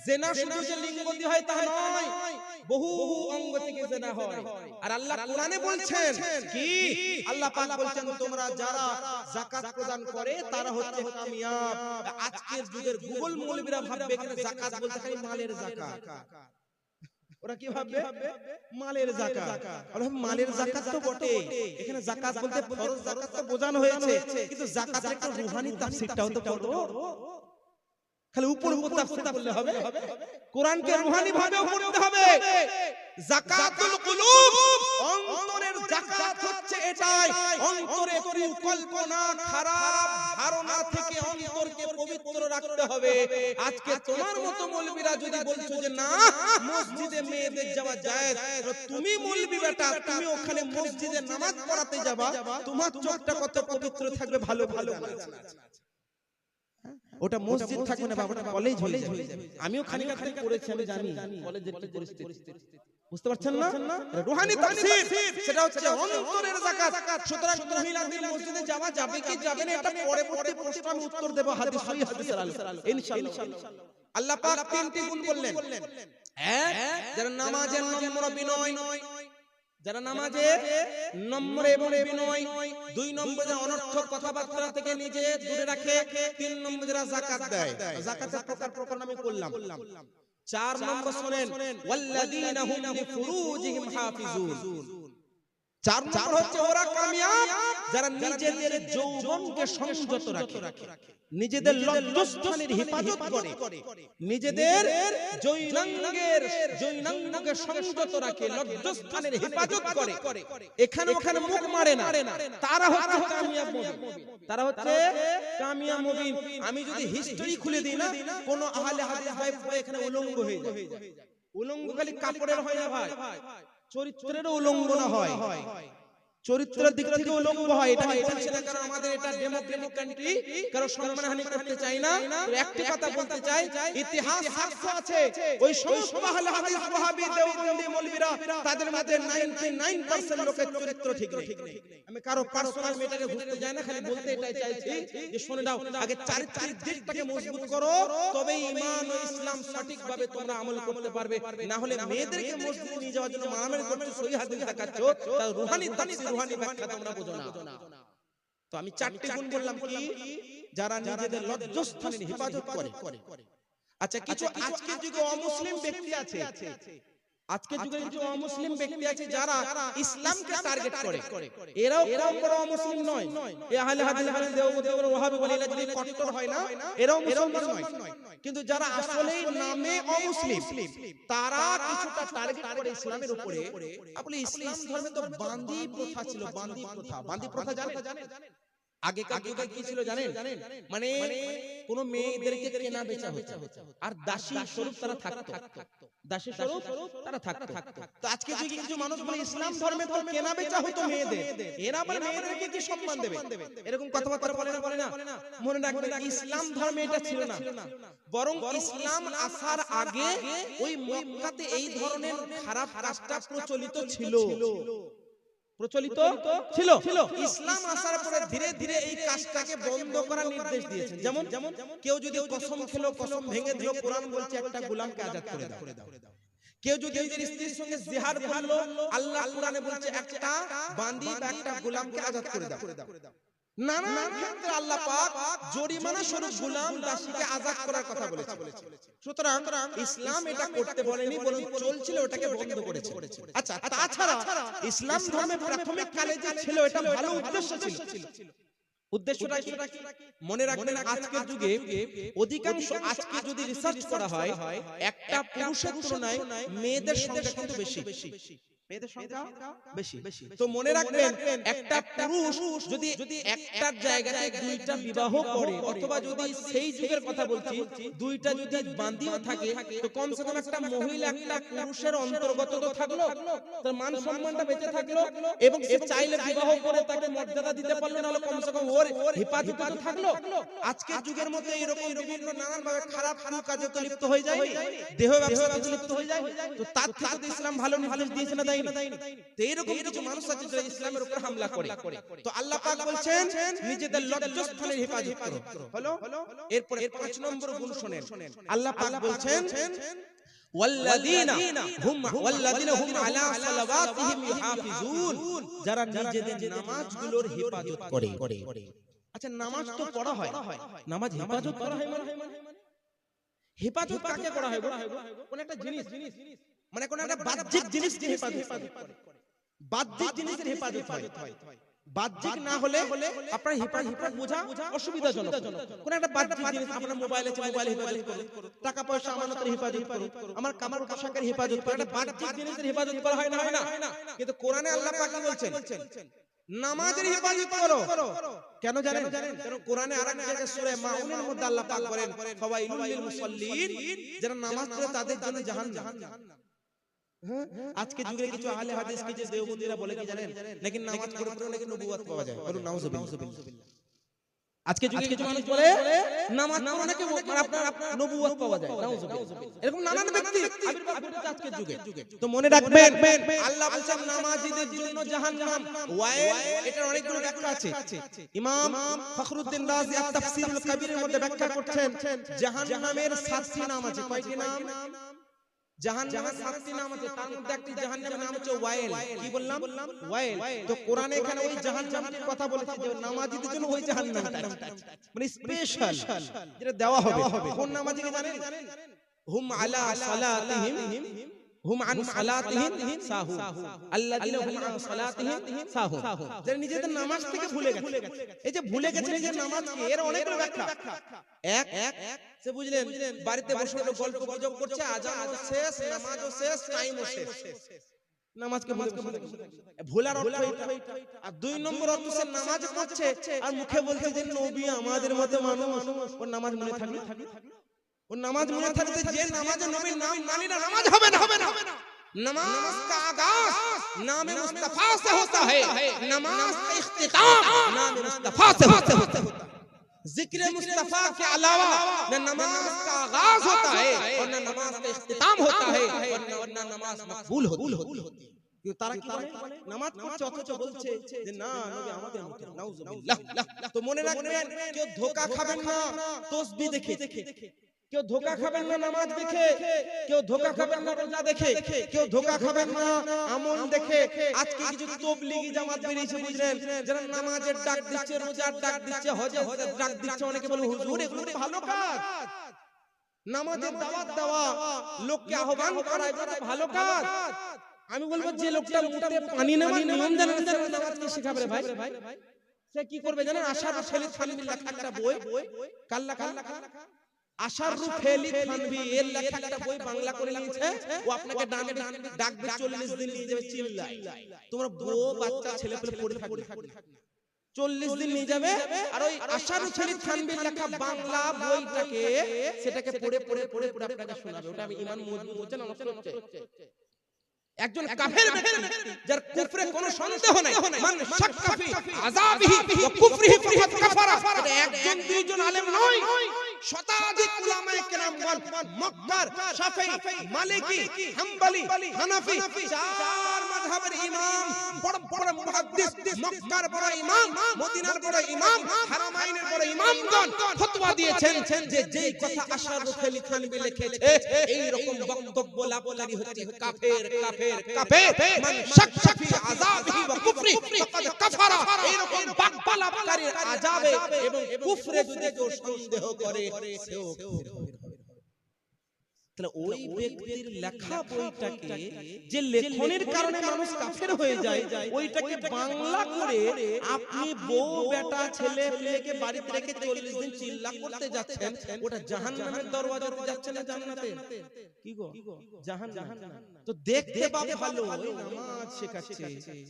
জিনা শুধু যে লিঙ্গ দিয়ে হয় তা নয়, বহু অঙ্গ থেকে জিনা হয়। আর আল্লাহ কোরআনে বলছেন কি? আল্লাহ পাক বলছেন, তোমরা যারা যাকাত প্রদান করে তারা হচ্ছে কামিয়াব। আজকের যুগের গুগল মৌলবীরা ভাববে এখানে যাকাত বলতে খালি মালের যাকাত। ওরা কি ভাববে? মালের যাকাত। বলে মালের যাকাত তো বটে, এখানে যাকাত বলতে ফরজ যাকাত তো বোঝানো হয়েছে, কিন্তু যাকাতের একটা রূহানি তাফসীরটাও তো করো। খালি উপর তাফসীর করলে হবে? কোরআনকে রূহানি ভাবেও পড়তে হবে। যাকাতুল কুলুব, অন্তরের যাকাত হচ্ছে এটাই, অন্তরে কুকল্পনা, খারাপ ধারণা থেকে অন্তরকে পবিত্র রাখতে হবে। আজকে তোমার মতো মৌলবীরা যদি বলছো যে না মসজিদে মেয়েদের যাওয়া জায়েজ, তুমি মৌলবী বেটা, তুমি ওখানে মসজিদে নামাজ পড়াতে যাবা, তোমার চোখটা কত পবিত্র থাকবে ভালো ভালো জানা। ওটা মসজিদ থাকবে না বাবাটা কলেজ হয়ে যাবে। আমিও খানিক খানিক করেছি, আমি জানি কলেজের কি পরিস্থিতি, বুঝতে পারছেন না? রূহানি তাফসীর সেটা হচ্ছে অন্তরের যাকাত। সুতরাং মহিলাদের মসজিদে যাওয়া যাবে কি যাবে না, এটা পরবর্তী প্রশ্ন আমি উত্তর দেব হাদিস সহিহ হাদিসের আলোকে ইনশাআল্লাহ। আল্লাহ পাক তিনটি গুণ বললেন। এক, যারা নামাজের নম্র বিনয়, যারা নামাজে নম্র এবং বিনয়। দুই নম্বরে অনর্থক কথাবার্তা থেকে নিজে দূরে রাখে। তিন নম্বরে যারা যাকাত দেয়। যাকাতের প্রকার আমি করলাম। চার নম্বর শুনেন, ওয়াল্লাযীনা হুম লিফুরুজিহিম হাফিজুন। চার নম্বর হচ্ছে ওরা কামিয়াব যারা নিজেদের যৌবনকে সংযত রাখে, নিজেদের লজ্জাস্থানের হেফাজত করে, নিজেদের যৌনাঙ্গকে সংযত রাখে, লজ্জাস্থানের হেফাজত করে, এখানে ওখানে মুখ মারে না, তারা হচ্ছে কামিয়াব মুমিন। তারা হচ্ছে কামিয়াব মুমিন। আমি যদি হিস্টরি খুলে দিই না, কোন আহলে হাদিস ভাই এখানে উলঙ্গ হয়ে যায়। উলঙ্গ খালি কাপড়ের হয় না ভাই, চরিত্রেরও উলঙ্গ না হয়, চরিত্রের দিক থেকে উলঙ্গ হয়। এটা আমি বলছি না কারণ আমাদের এটা ডেমোক্রেটিক কান্ট্রি, কারণ সম্মানহানি করতে চাই না। একটা কথা বলতে চাই, ইতিহাস সাক্ষ্য আছে ওই সমস্ত আহলে হাদিস ওয়াহাবি দেওবন্দি মৌলবীরা তাদের মধ্যে 99% লোকের চরিত্র ঠিক নেই। আমি কারো পার্সোনাল ম্যাটারে ঘুরতে যাই না, খালি বলতে এটাই চাইছি যে শুনে দাও, আগে চারিত্রিক দিকটাকে মজবুত করো, তবে ঈমান ও ইসলাম সঠিকভাবে তোমরা আমল করতে পারবে। না হলে মেয়েদেরকে মসজিদে নিয়ে যাওয়ার জন্য মারামারি করতে সহিহ হাদিস দেখাচ্ছ, তার রূহানি তাফসীর রূহানি ব্যাখ্যা তোমরা বোঝো না। তো আমি চারটি গুণ বললাম কি? যারা নিজেদের লজ্জাস্থানের হেফাজত করে। আচ্ছা, কিছু আজকের যুগে অমুসলিম ব্যক্তি আছে, আজকের যুগে কিছু অমুসলিম ব্যক্তি আছে যারা ইসলামকে টার্গেট করে। এরাও বড় অমুসলিম নয়। এই আহলে হাদিস বলেন, দেওবন্দি বলেন, ওয়াহাবি বলেন, এরা যদি কট্টর হয় না, এরাও মুসলমান নয়। কিন্তু যারা আসলেই নামে অমুসলিম, তারা কিছুটা টার্গেট করে ইসলামের উপরে। আপনি ইসলাম ধর্মে তো বান্দি প্রথা ছিল, বান্দি প্রথা জানেন? আগেকার যুগে কি ছিল জানেন? মানে কোন মেয়েদেরকে কেনা বেচা হতো, আর দাসী স্বরূপ তারা থাকতো, দাসী স্বরূপ তারা থাকতো। তো আজকে যুগে কিছু মানুষ বলে ইসলাম ধর্মে তো কেনা বেচা হতো মেয়েদের, এরা বলে মেয়েদেরকে কি সম্মান দেবে? এরকম কথাবার্তা বলে না। মনে রাখবেন, ইসলাম ধর্মে এটা ছিল না, বরং ইসলাম আসার আগে ওই মক্কাতে এই ধরনের খারাপ কাজটা প্রচলিত ছিল। ইসলাম আসার পরে ধীরে ধীরে এই কাজটাকে বন্ধ করার নির্দেশ দিয়েছেন। যেমন কেউ যদি কসম খেলো, কসম ভেঙে দিল, কোরআন বলছে একটা গোলামকে আজাদ করে দাও। কেউ যদি নিজের স্ত্রীর সঙ্গে জিহাদ করলো, আল্লাহ কোরআনে বলছে একটা বান্দি বা একটা গোলামকে আজাদ করে দাও। নানান ক্ষেত্রে আল্লাহ পাক জরিমানা স্বরূপ গোলাম দাসীকে আজাদ করার কথা বলেছে। সুতরাং ইসলাম এটা করতে বলেনি, বরং চলছিল ওটাকে বন্ধ করেছে। আচ্ছা, তাছাড়া ইসলাম ধর্মে প্রাথমিক কালে যে ছিল এটা ভালো উদ্দেশ্য ছিল। উদ্দেশ্যটা কি মনে রাখবেন? আজকের যুগে অধিকাংশ, আজকে যদি রিসার্চ করা হয়, একটা পুরুষের তুলনায় মেয়েদের সংখ্যা কিন্তু বেশি। মেয়েদের সংখ্যা বেশি। তো মনে রাখবেন একটা পুরুষ যদি একটার জায়গাতে দুইটা বিবাহ করে, অথবা যদি সেই যুগের কথা বলছি দুইটা যদি বাঁধিও থাকে, তো কমসে কম একটা মহিলা একটা পুরুষের অন্তর্গত তো থাকলো, তার মান সম্মানটা বেঁচে থাকলো, এবং সে চাইলে বিবাহ করে তাকে মর্যাদা দিতে পারলো, না হলে কমসে কম ওর হেফাজতে তো থাকলো। আজকের যুগের মধ্যে এরকম বিভিন্ন নানান ভাবে খারাপ কাজে তো লিপ্ত হয়ে যায়, দেহ ব্যবসাতে লিপ্ত হয়ে যায়। তো তার থেকে তো ইসলাম ভালো নির্দেশ দিয়েছে না, দেয়নি? তো এরকম কিছু মানুষ আছে যারা ইসলামের উপর হামলা করে। তো আল্লাহ পাক বলছেন নিজেদের লজ্জাস্থানের হেফাজত করো। হলো এরপর 5 নম্বর গুণ শুনেন। আল্লাহ পাক বলছেন ওয়াল্লাযীনা হুম আলা সালাওয়াতিহিম ইউহাফিজুন, যারা নিজেদের নামাজগুলোর হেফাজত করে। আচ্ছা, নামাজ তো পড়া হয়, নামাজ হেফাজত করা হয় মানে হেফাজত কাকে করা হয়? কোন একটা জিনিস, মানে কোন একটা বাহ্যিক জিনিস দিয়ে হেফাজত করে, বাহ্যিক জিনিসের হেফাজত হয়। বাহ্যিক না হলে আপনার হেফাজত বোঝা অসুবিধাজনক। কোন একটা বাহ্যিক জিনিস, আপনার মোবাইল আছে, মোবাইল হেফাজত করুন, টাকা পয়সা আমানতের হেফাজত করুন, আমার কাপড় পোশাকের হেফাজত করুন, একটা বাহ্যিক জিনিসের হেফাজত করা হয় না, হয় না? কিন্তু কোরআনে আল্লাহ পাক কি বলছেন? নামাজের হেফাজত করো। কেন জানেন? কারণ কোরআনে আরেক জায়গায় সূরা মাউনের মধ্যে আল্লাহ পাক বলেন ফাওয়াইলুল লিল মুসাল্লিন, যারা নামাজ পড়ে তাদের জন্য জাহান্নাম। আজকে যুগে কিছু আহলে হাদিস কি যে দেওবন্দীরা বলে কি জানেন, নাকি নামাজ পড়ে নাকি নবুয়ত পাওয়া যায়। বলুন নাউজুবিল্লাহ। আজকে যুগে কিছু মানুষ বলে নামাজ পড়ে নাকি আপনার নবুয়ত পাওয়া যায়। নাউজুবিল্লাহ। এরকম নানান ব্যক্তি আবির্ভাব ঘটেছে আজকের যুগে। তো মনে রাখবেন আল্লাহ বলেন নামাজীদের জন্য জাহান্নাম। ওয়াইল, এটার অনেকগুলো ব্যাখ্যা আছে। ইমাম ফখরুদ্দিন রাজি আত-তাফসীরুল কবিরের মধ্যে ব্যাখ্যা করছেন জাহান্নামের 7টি নাম আছে। কয়টি নাম? জাহান্নামের 7টি নাম আছে, তার মধ্যে একটি জাহান্নামের নাম হচ্ছে ওয়াইল। কি বললাম? ওয়াইল। তো কোরআনে এখানে ওই জাহান্নামের কথা বলেছে যে নামাজীদের জন্য ওই জাহান্নামটা, মানে স্পেশাল যেটা দেওয়া হবে। কোন নামাজীকে জানেন? হুম আলা সালাতিহিম হুম আন সালাতিহিম সাহুন, আল্লাযিনা হুম আন সালাতিহিম সাহুন, যারা নিজেদের নামাজ থেকে ভুলে গেছে। এই যে ভুলে গেছে নিজের নামাজকে, এর অনেকগুলো ব্যাখ্যা। এক সে বুঝলেন বাড়িতে বসে গল্প গুজব করছে, আজানও শেষ, নামাজও শেষ, টাইমও শেষ, নামাজকে ভুলার অর্থ এটা। আর 2 নম্বর অর্থ, সে নামাজ পড়ছে আর মুখে বলছে যে নবী আমাদের মতো মানুষ, ওর নামাজ মনে থাকবে? ওর নামাজ মনে থাকবে যে নামাজে নবীর নাম মানি না, নামাজ হবে না। नमाज का आगाज नाम मुस्तफा से होता है, नमाज का इख्तिताम नाम मुस्तफा से होता है। जिक्र मुस्तफा के अलावा न नमाज का आगाज होता है और न नमाज का इख्तिताम होता है और न नमाज मकबूल होती है। তারা কি করে? নামাজ পড়ছে অথচ বলছে যে না নবী আমাদের মতো। নাউজুবিল্লাহ। তো মনে রাখবেন কেউ ধোঁকা খাবেন না তাসবিহ দেখে, কেউ ধোঁকা খাবেন না নামাজ দেখে, কেউ ধোঁকা খাবেন না রোজা দেখে, কেউ ধোঁকা খাবেন না আমল দেখে। আজকে কিছু তাবলীগী জামাত বেরিয়েছে, বুঝলেন, যারা নামাজের ডাক দিচ্ছে, রোজার ডাক দিচ্ছে, হজের ডাক দিচ্ছে। অনেকে বলে হুজুর এগুলো ভালো কাজ, নামাজের দাওয়াত দেওয়া, লোককে আহ্বান করা, এগুলো ভালো কাজ। আমি বলবো যে লোকটা মুখে পানি নেওয়ার নিয়ম জানে না, নামাজকে শেখাবে রে ভাই। সে কি করবে জানেন? আশারু ফেলি থানবি লেখা একটা বই, কাল্লা আশারু ফেলি থানবি এর লেখা একটা বই বাংলা করে নিয়েছে। ও আপনাকে ডাকবে 40 দিন নিয়ে যাবে চিল্লাই, তোমার বউ বাচ্চা ছেলে পেলে পড়ে থাকবে, 40 দিন নিয়ে যাবে। আর ওই আশারু ফেলি থানবি লেখা বাংলা বইটাকে সেটাকে পড়ে আপনাকে শোনাবে। ওটা আমি ইমান মজবুত হচ্ছে না নষ্ট হচ্ছে। একজন কাফের ব্যক্তি যার কুফরে কোনো সন্দেহ নাই, মান শাক্কা ফি আযাবিহি ওয়া কুফরিহি ফাকাদ কাফারা। এটা একজন দুইজন আলেম নয়, শতাধিক উলামায়ে কেরামগণ মক্কার শাফেঈ, মালিকি, হাম্বলি, হানাফি, 4 মাযহাবের ইমাম, বড় বড় মুহাদ্দিস, মক্কার বড় ইমাম, মদিনার বড় ইমাম, হারামাইনের বড় ইমামগণ ফতোয়া দিয়েছেন যে যেই কথা আশারু ফেলি থানবি লিখেছে এই রকম বক্তব্য লাভকারী হচ্ছে কাফের। মান শাক্কা ফি আযাবিহি ওয়া কুফরি ফাকাদ কাফারা। এরকম বাকবালাপকারীর আযাবে এবং কুফরে যদি কেউ সন্দেহ করে সেও কাফের হবে। তাহলে ওই ব্যক্তির লেখা বইটাকে যে লেখনের কারণে মানুষ কাফের হয়ে যায়, ওইটাকে বাংলা করে আপনি বউ বেটা ছেলে পেলেকে বাড়িতে রেখে 40 দিন চিল্লা করতে যাচ্ছেন, ওটা জাহান্নামের দরওয়াজাতে যাচ্ছে না জান্নাতে? কি গো জাহান্নাম। তো দেখতে বাপ ভালো, ওই নামাজ শেখাচ্ছে,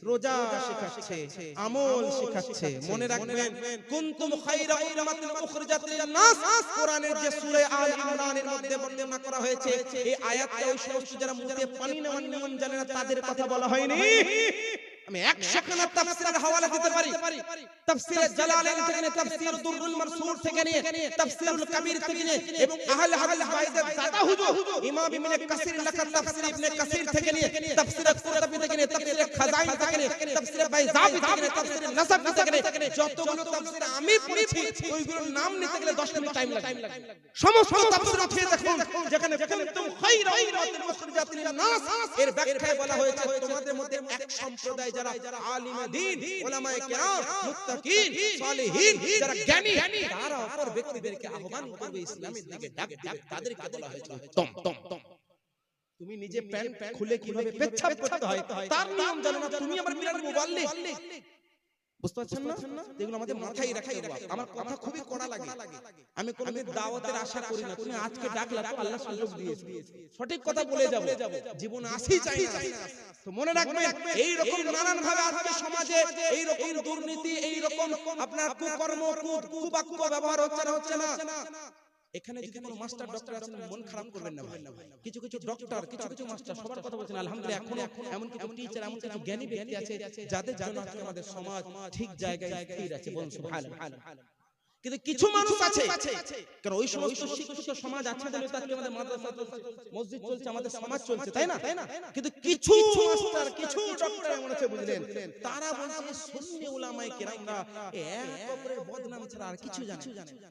রোজা শেখাচ্ছে, আমল শেখাচ্ছে। মনে রাখবেন কুনতুম খায়রা উম্মাতিন উখরিজাত লিন-নাস, কোরআনের যে সূরা আল ইমরানের মধ্যে বর্ণনা করা হয়েছে, এই আয়াতটা ওই সমস্ত যারা মুতে পানি নেওয়ার নিয়ম জানে না তাদের কথা বলা হয়নি। আমি 100 খানা তাফসীরের হাওয়ালা দিতে পারি। তাফসীরে জালালাইন থেকে নিয়ে, তাফসীর দুররুল মানসুর থেকে নিয়ে, তাফসীরুল কাবীর থেকে নিয়ে, এবং আহলে হাদিস বাইদের দাদা হুজুর ইমাম ইবনে কাসির লেখা তাফসীর ইবনে কাসির থেকে নিয়ে, তাফসীরে কুরতুবী থেকে নিয়ে, তাফসীরে খাজাইন থেকে নিয়ে, তাফসীরে বাইজাবি থেকে নিয়ে, তাফসীরে নাসাব থেকে নিয়ে, যতগুলো তাফসীর আমি পড়েছি ওইগুলোর নাম নিতে গেলে 10 মিনিট টাইম লাগে। সমস্ত তাফসীর উঠিয়ে দেখুন, যেখানে কুনতুম খায়রা উম্মাতিন উখরিজাত লিন-নাস এর ব্যাখ্যায় বলা হয়েছে তোমাদের মধ্যে এক সম্প্রদায় যারা আলিমে দ্বীন, উলামায়ে কেরাম, মুত্তাকিন, সালেহিন, যারা জ্ঞানী, তারা অপর ব্যক্তিদেরকে আহ্বান করবে ইসলামের দিকে, ডাকবে। তাদেরকে বলা হয়েছে তম তম তম। তুমি নিজে প্যান্ট খুলে কিভাবে পেচ্ছাপ করতে হয় তার নিয়ম জানো না, তুমি আমার বিরাট মুবাল্লিগ। বুঝতে পারছেন না? এগুলো আমাদের মাথায় রাখাই বাবা। আমার কথা খুবই কড়া লাগে, আমি কোনোদিন দাওয়াতের আশা করি না। তুমি আজকে ডাকলা তো আল্লাহ সুযোগ দিয়েছে, সঠিক কথা বলে যাব, জীবন আসি চাই না। তো মনে রাখবেন এই রকম নানান ভাবে আজকে সমাজে এই রকম দুর্নীতি, এই রকম আপনার কুকর্ম, কুবাক্য ব্যবহার হচ্ছে না। এখানে যদি কোনো মাস্টার ডক্টর আছেন মন খারাপ করবেন না ভাই। কিছু কিছু ডক্টর, কিছু কিছু মাস্টার সবার কথা বলছেন আলহামদুলিল্লাহ, এখনো এমন কিছু টিচার, এমন কিছু জ্ঞানী ব্যক্তি আছে যাদের জন্য আজকে আমাদের সমাজ ঠিক জায়গায় স্থির আছে। বলুন সুবহানাল্লাহ। কিন্তু কিছু মানুষ আছে, কারণ ওই সমস্ত শিক্ষিত সমাজ আছে বলে তো আজকে আমাদের মাদ্রাসা চলছে, মসজিদ চলছে, আমাদের সমাজ চলছে, তাই না? কিন্তু কিছু মাস্টার, কিছু ডক্টর এমন আছে বুঝলেন, তারা বলছে সুন্নি উলামায়ে কেরামরা এক অপরের বদনাম ছাড়া আর কিছু জানে না।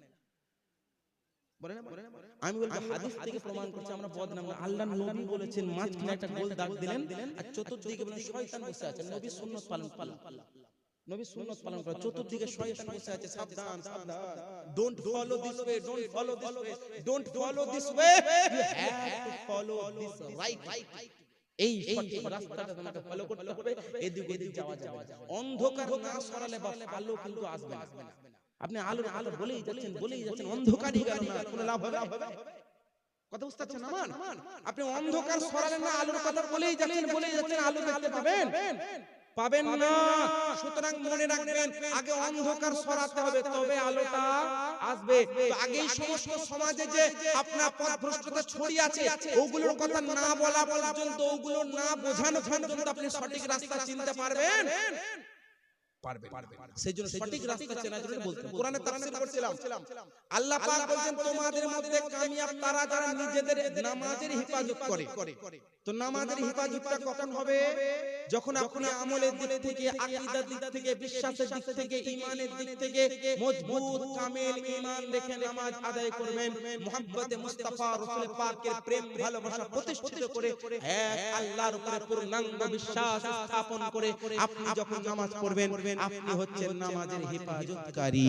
আমি বলবো হাদিস থেকে প্রমাণ করছে আমরা বদনাম না। আল্লাহর নবী বলেছেন মাঝখানে একটা গোল দাগ দিলেন আর চতুর্দিকে বলেন শয়তান বসে আছে। নবী সুন্নাত পালন করলেন, নবী সুন্নাত পালন করে, চতুর্দিকে শয়তান বসে আছে। সাবধান সাবধান, don't follow this way, don't follow this way, don't follow this way, you have to follow this right. এই সঠিক রাস্তাটা তোমাকে ফলো করতে হবে, এদিক ওদিক যাওয়া যাবে না। অন্ধকার না সরালে বাপ আলো কিন্তু আসবে না। আপনি আলোর আলো বলেই যাচ্ছেন, অন্ধকারই গেল না, কোনো লাভ হবে? কথা বুঝতে পারছেন আমার? আপনি অন্ধকার সরালেন না, আলোর কথা বলেই যাচ্ছেন, আলো দেখতে পাবেন না। সুতরাং মনে রাখবেন আগে অন্ধকার সরাতে হবে, তবে আলোটা আসবে। তো আগেই সমস্ত সমাজে যে আপনার পথভ্রষ্টতা ছড়িয়ে আছে, ওগুলোর কথা না বলা পর্যন্ত, ওগুলো না বোঝানো পর্যন্ত আপনি সঠিক রাস্তা চিনতে পারবেন? সেজন্য সঠিক রাস্তা চেনার জন্য বলতে কোরআনে তাফসীর করছিলাম। আল্লাহ পাক বলেন তোমাদের মধ্যে কামিয়াব তারা যারা নিজেদের নামাজের হিফাজত করে। তো নামাজের হিফাজতটা কখন হবে? যখন আপনি আমলের দিক থেকে, আকীদার দিক থেকে, বিশ্বাসের দিক থেকে, ঈমানের দিক থেকে মজবুত কামেল ঈমান রেখে নামাজ আদায় করবেন, মুহাব্বতে মুস্তাফা রাসূল পাকের প্রেম ভালোবাসা প্রতিষ্ঠিত করে এক আল্লাহর উপরে পূর্ণাঙ্গ বিশ্বাস স্থাপন করে আপনি যখন নামাজ পড়বেন, আপনি হচ্ছেন নামাজের হেফাজতকারী।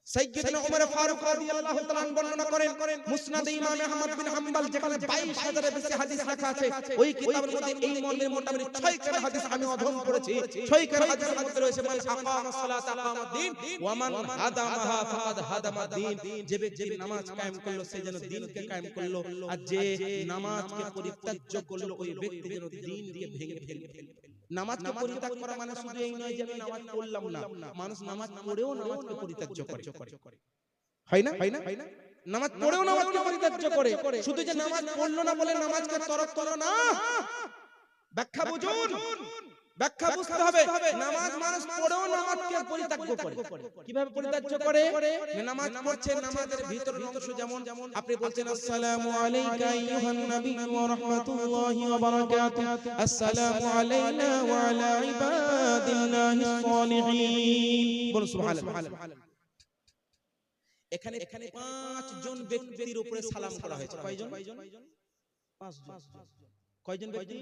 সাইয়্যিদনা ওমর ফারুক রাদিয়াল্লাহু তাআলা বর্ণনা করেন মুসনাদে ইমাম আহমদ বিন হাম্বল, যেখানে 22000 এর বেশি হাদিস লেখা আছে। ওই কিতাবের মধ্যে এই মর্মে মোটামুটি 6 খানা হাদিস আমি অধ্যয়ন করেছি। 6 খানা হাদিসের মধ্যে রয়েছে মান আকামা সালাতা আকামাদ্দিন ওয়া মান হাদামাহা ফাকাদ হাদামাদ্দিন, যে ব্যক্তি নামাজ কায়েম করলো সে যেন দ্বীনকে কায়েম করলো, আর যে নামাজকে পরিত্যাজ্য করলো ওই ব্যক্তি যেন দ্বীনকে ভেঙে ফেললো। নামাজকে পরিত্যাগ করা মানে শুধু এই নয় যে আমি নামাজ পড়লাম না, মানুষ নামাজ পড়েও নামাজকে পরিত্যাজ্য করে, হয় না? নামাজ পড়েও নামাজকে পরিত্যাজ্য করে, শুধু যে নামাজ পড়লো না বলে নামাজকে তরক করো না। ব্যাখ্যা বুঝুন, ব্যাখ্যা বুঝতে হবে। নামাজ মানুষ পড়েও নামাজকে পরিত্যাজ্য করে। কিভাবে পরিত্যাজ্য করে? নামাজ পড়ছেন, নামাজের ভিতরের অংশ যেমন আপনি বলছেন আসসালামু আলাইকা আইয়ুহান নবী ওয়া রাহমাতুল্লাহি ওয়া বারাকাতুহু, আসসালামু আলাইনা ওয়া আলা ইবাদিল্লাহিস সালিহিন। বলুন সুবহানাল্লাহ। এখানে 5 জন ব্যক্তির উপরে সালাম করা হয়েছে। কয়জন? 5 জন। কয়জন ব্যক্তি?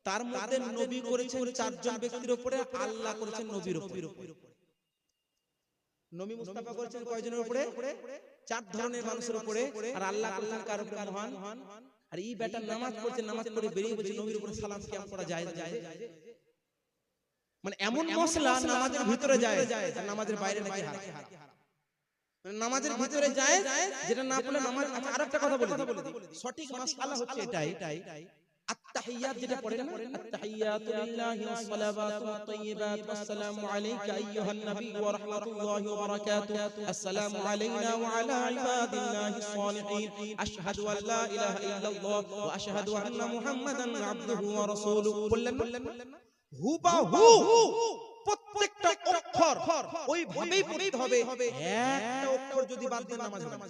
তার মধ্যে নবী করেছেন 4 জন ব্যক্তির উপরে, আল্লাহ করেছেন নবীর উপরে। নবী মুস্তাফা করেছেন কয়জনের উপরে? 4 ধরনের মানুষের উপরে। আর আল্লাহ করেছেন কার উপরে? মহান। আর এই বেটা নামাজ পড়ছে, নামাজ পড়ে বেরিয়ে বলছে নবীর উপরে সালাম কিয়াম করা যায়? মানে এমন মশলা নামাজের ভিতরে যায় আর নামাজের বাইরে নাকি হারাম। মানে নামাজের ভিতরে যায় যেটা না পড়লে নামাজ। আচ্ছা আরেকটা কথা বলে দিই, সঠিক মাসআলা হচ্ছে এটাই, আত-তাহিয়াত যেটা পড়ে না, আত-তাহিয়াতু লিল্লাহি ওয়াস সালাওয়াতু ওয়াত তাইয়্যিবাত ওয়াসসালামু আলাইকা আইয়ুহান নাবী ওয়া রাহমাতুল্লাহি ওয়া বারাকাতুহু আসসালামু আলাইনা ওয়া আলা ইবাদিল্লাহিস সালিহিন আশহাদু আল লা ইলাহা ইল্লাল্লাহ ওয়া আশহাদু আন্না মুহাম্মাদান আবদুহু ওয়া রাসূলুহু। বললেন হুবাহু প্রত্যেকটা অক্ষর ওইভাবেই পড়তে হবে। একটা অক্ষর যদি বাদ দেন নামাজ হবে না।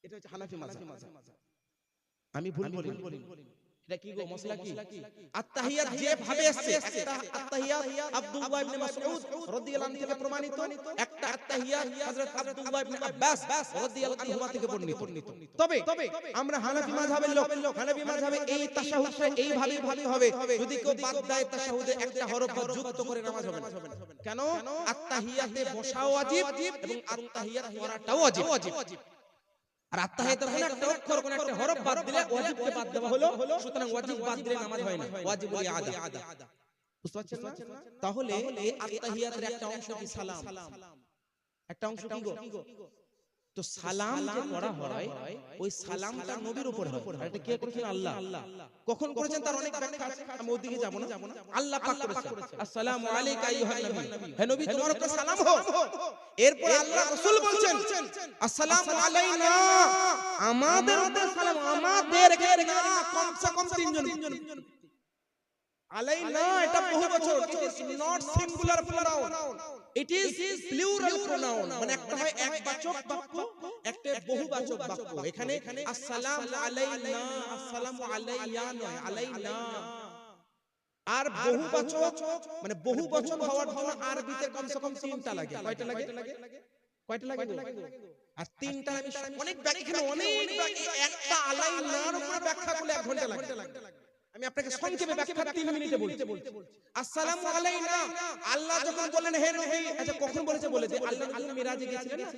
এটা হচ্ছে হানাফি মাযহাব। আমি ভুল বলি? এটা কি গো মশলা কি? আত-তাহিয়াত যেভাবে আসছে, একটা আত-তাহিয়াত আব্দুল্লাহ ইবনে মাসউদ রাদিয়াল্লাহু আনহু থেকে প্রমাণিত, একটা আত-তাহিয়াত হযরত আব্দুল্লাহ ইবনে আব্বাস রাদিয়াল্লাহু আনহু থেকে বর্ণিত। তবে আমরা হানাফি মাযহাবের লোক, হানাফি মাযহাবে এই তাশাহুদটা এইভাবেই হবে। যদি কেউ বাদ দেয় তাশাহুদে একটা হরফ যুক্ত করে নামাজ হবে না। কেন? আত-তাহিয়াতে বসাও ওয়াজিব এবং আত-তাহিয়াত পড়াটাও ওয়াজিব। আর আত-তাহিয়াতের কোন একটা অক্ষর, কোন একটা হরফ বাদ দিলে ওয়াজিবকে বাদ দেওয়া হলো। সুতরাং ওয়াজিব বাদ দিলে নামাজ হয় না, ওয়াজিবুল আদা। বুঝতে পারছেন না? তাহলে এই আত-তাহিয়াতের একটা অংশ কি সালাম, একটা অংশ কি গো? তো সালাম যে করা হয় ওই সালামটা নবীর উপর হয়। আর এটা কে করেছেন? আল্লাহ। কখন করেছেন তার অনেক ব্যাখ্যা আছে, আমি ওদিকে যাব না। আল্লাহ পাক করেছেন আসসালামু আলাইকা আইয়ুহান নবী, হে নবী তোমার উপর সালাম হোক। এরপর আল্লাহ রাসূল বলছেন আসসালামু আলাইনা, আমাদের উপর সালাম। আমাদের এখানে না, কমসে কম 3 জন। আলাইনা এটা বহু বচন, it is not singular pronoun, it is plural pronoun. মানে একটা হয় একবাচক বাক্য, একটা বহুবাচক বাক্য। এখানে আসসালামু আলাইনা, আসসালামু আলাইয়া নয়, আলাইনা। আর বহুবাচক মানে বহুবচন হওয়ার জন্য আরবিতে কমসে কম 3টা লাগে। কয়টা লাগে? আর 3টা আমি অনেক ব্যাখ্যা, অনেক একটা আলাইনার উপর ব্যাখ্যা করলে 1 ঘন্টা লাগে। আমি আপনাকে সংক্ষেপে ব্যাখ্যা 3 মিনিটে বলছি। আসসালামু আলাইনা, আল্লাহ যখন বলেন হে নবী, আচ্ছা কখন বলেছে? আল্লাহ যখন মিরাজে গিয়েছিলেন না,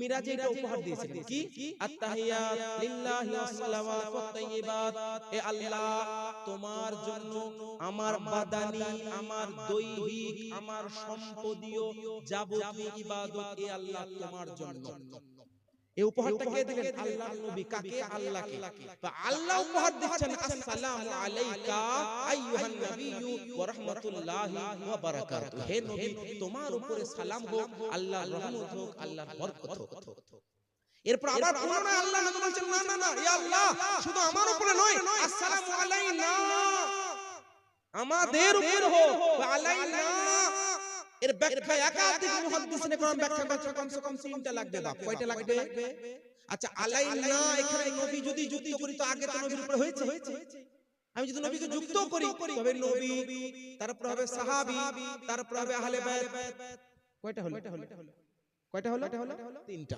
মিরাজে এটা উপহার দিয়েছিলেন কি? আত-তাহিয়াত লিল্লাহি ওয়াস সালাওয়াতু ওয়াত তাইয়্যিবাত, এ আল্লাহ তোমার জন্য আমার বাদানী, আমার দৈহিক, আমার সম্পদীয় যাবতীয় ইবাদত এ আল্লাহ তোমার জন্য। এই উপহারটা কে দিলেন? আল্লাহর নবী। কাকে? আল্লাহকে। তো আল্লাহ উপহার দিচ্ছেন আসসালামু আলাইকা আইয়ুহান নাবিয়্যু ওয়া রাহমাতুল্লাহি ওয়া বারাকাতুহু, হে নবী তোমার উপরে সালাম হোক, আল্লাহর রহমত হোক, আল্লাহর বরকত হোক। এরপর আবার পুনরায় আল্লাহ নবী বলেন না ইয়া আল্লাহ শুধু আমার উপরে নয়, আসসালামু আলাইনা, আমাদের উপর হোক, আলাইনা। এর ব্যাখ্যা একাধিক মুহাদ্দিসিনে কেরাম ব্যাখ্যা করছে, কমসে কম 3টা লাগবে। বাপ কয়টা লাগবে? আচ্ছা আলাইনা এখানে নবী যদি যুক্ত করি তো আগে তো নবীর উপর হয়েছে। আমি যদি নবীকে যুক্ত করি তবে নবী, তারপর হবে সাহাবী, তারপর হবে আহলে বাইত। কয়টা হলো? 3টা।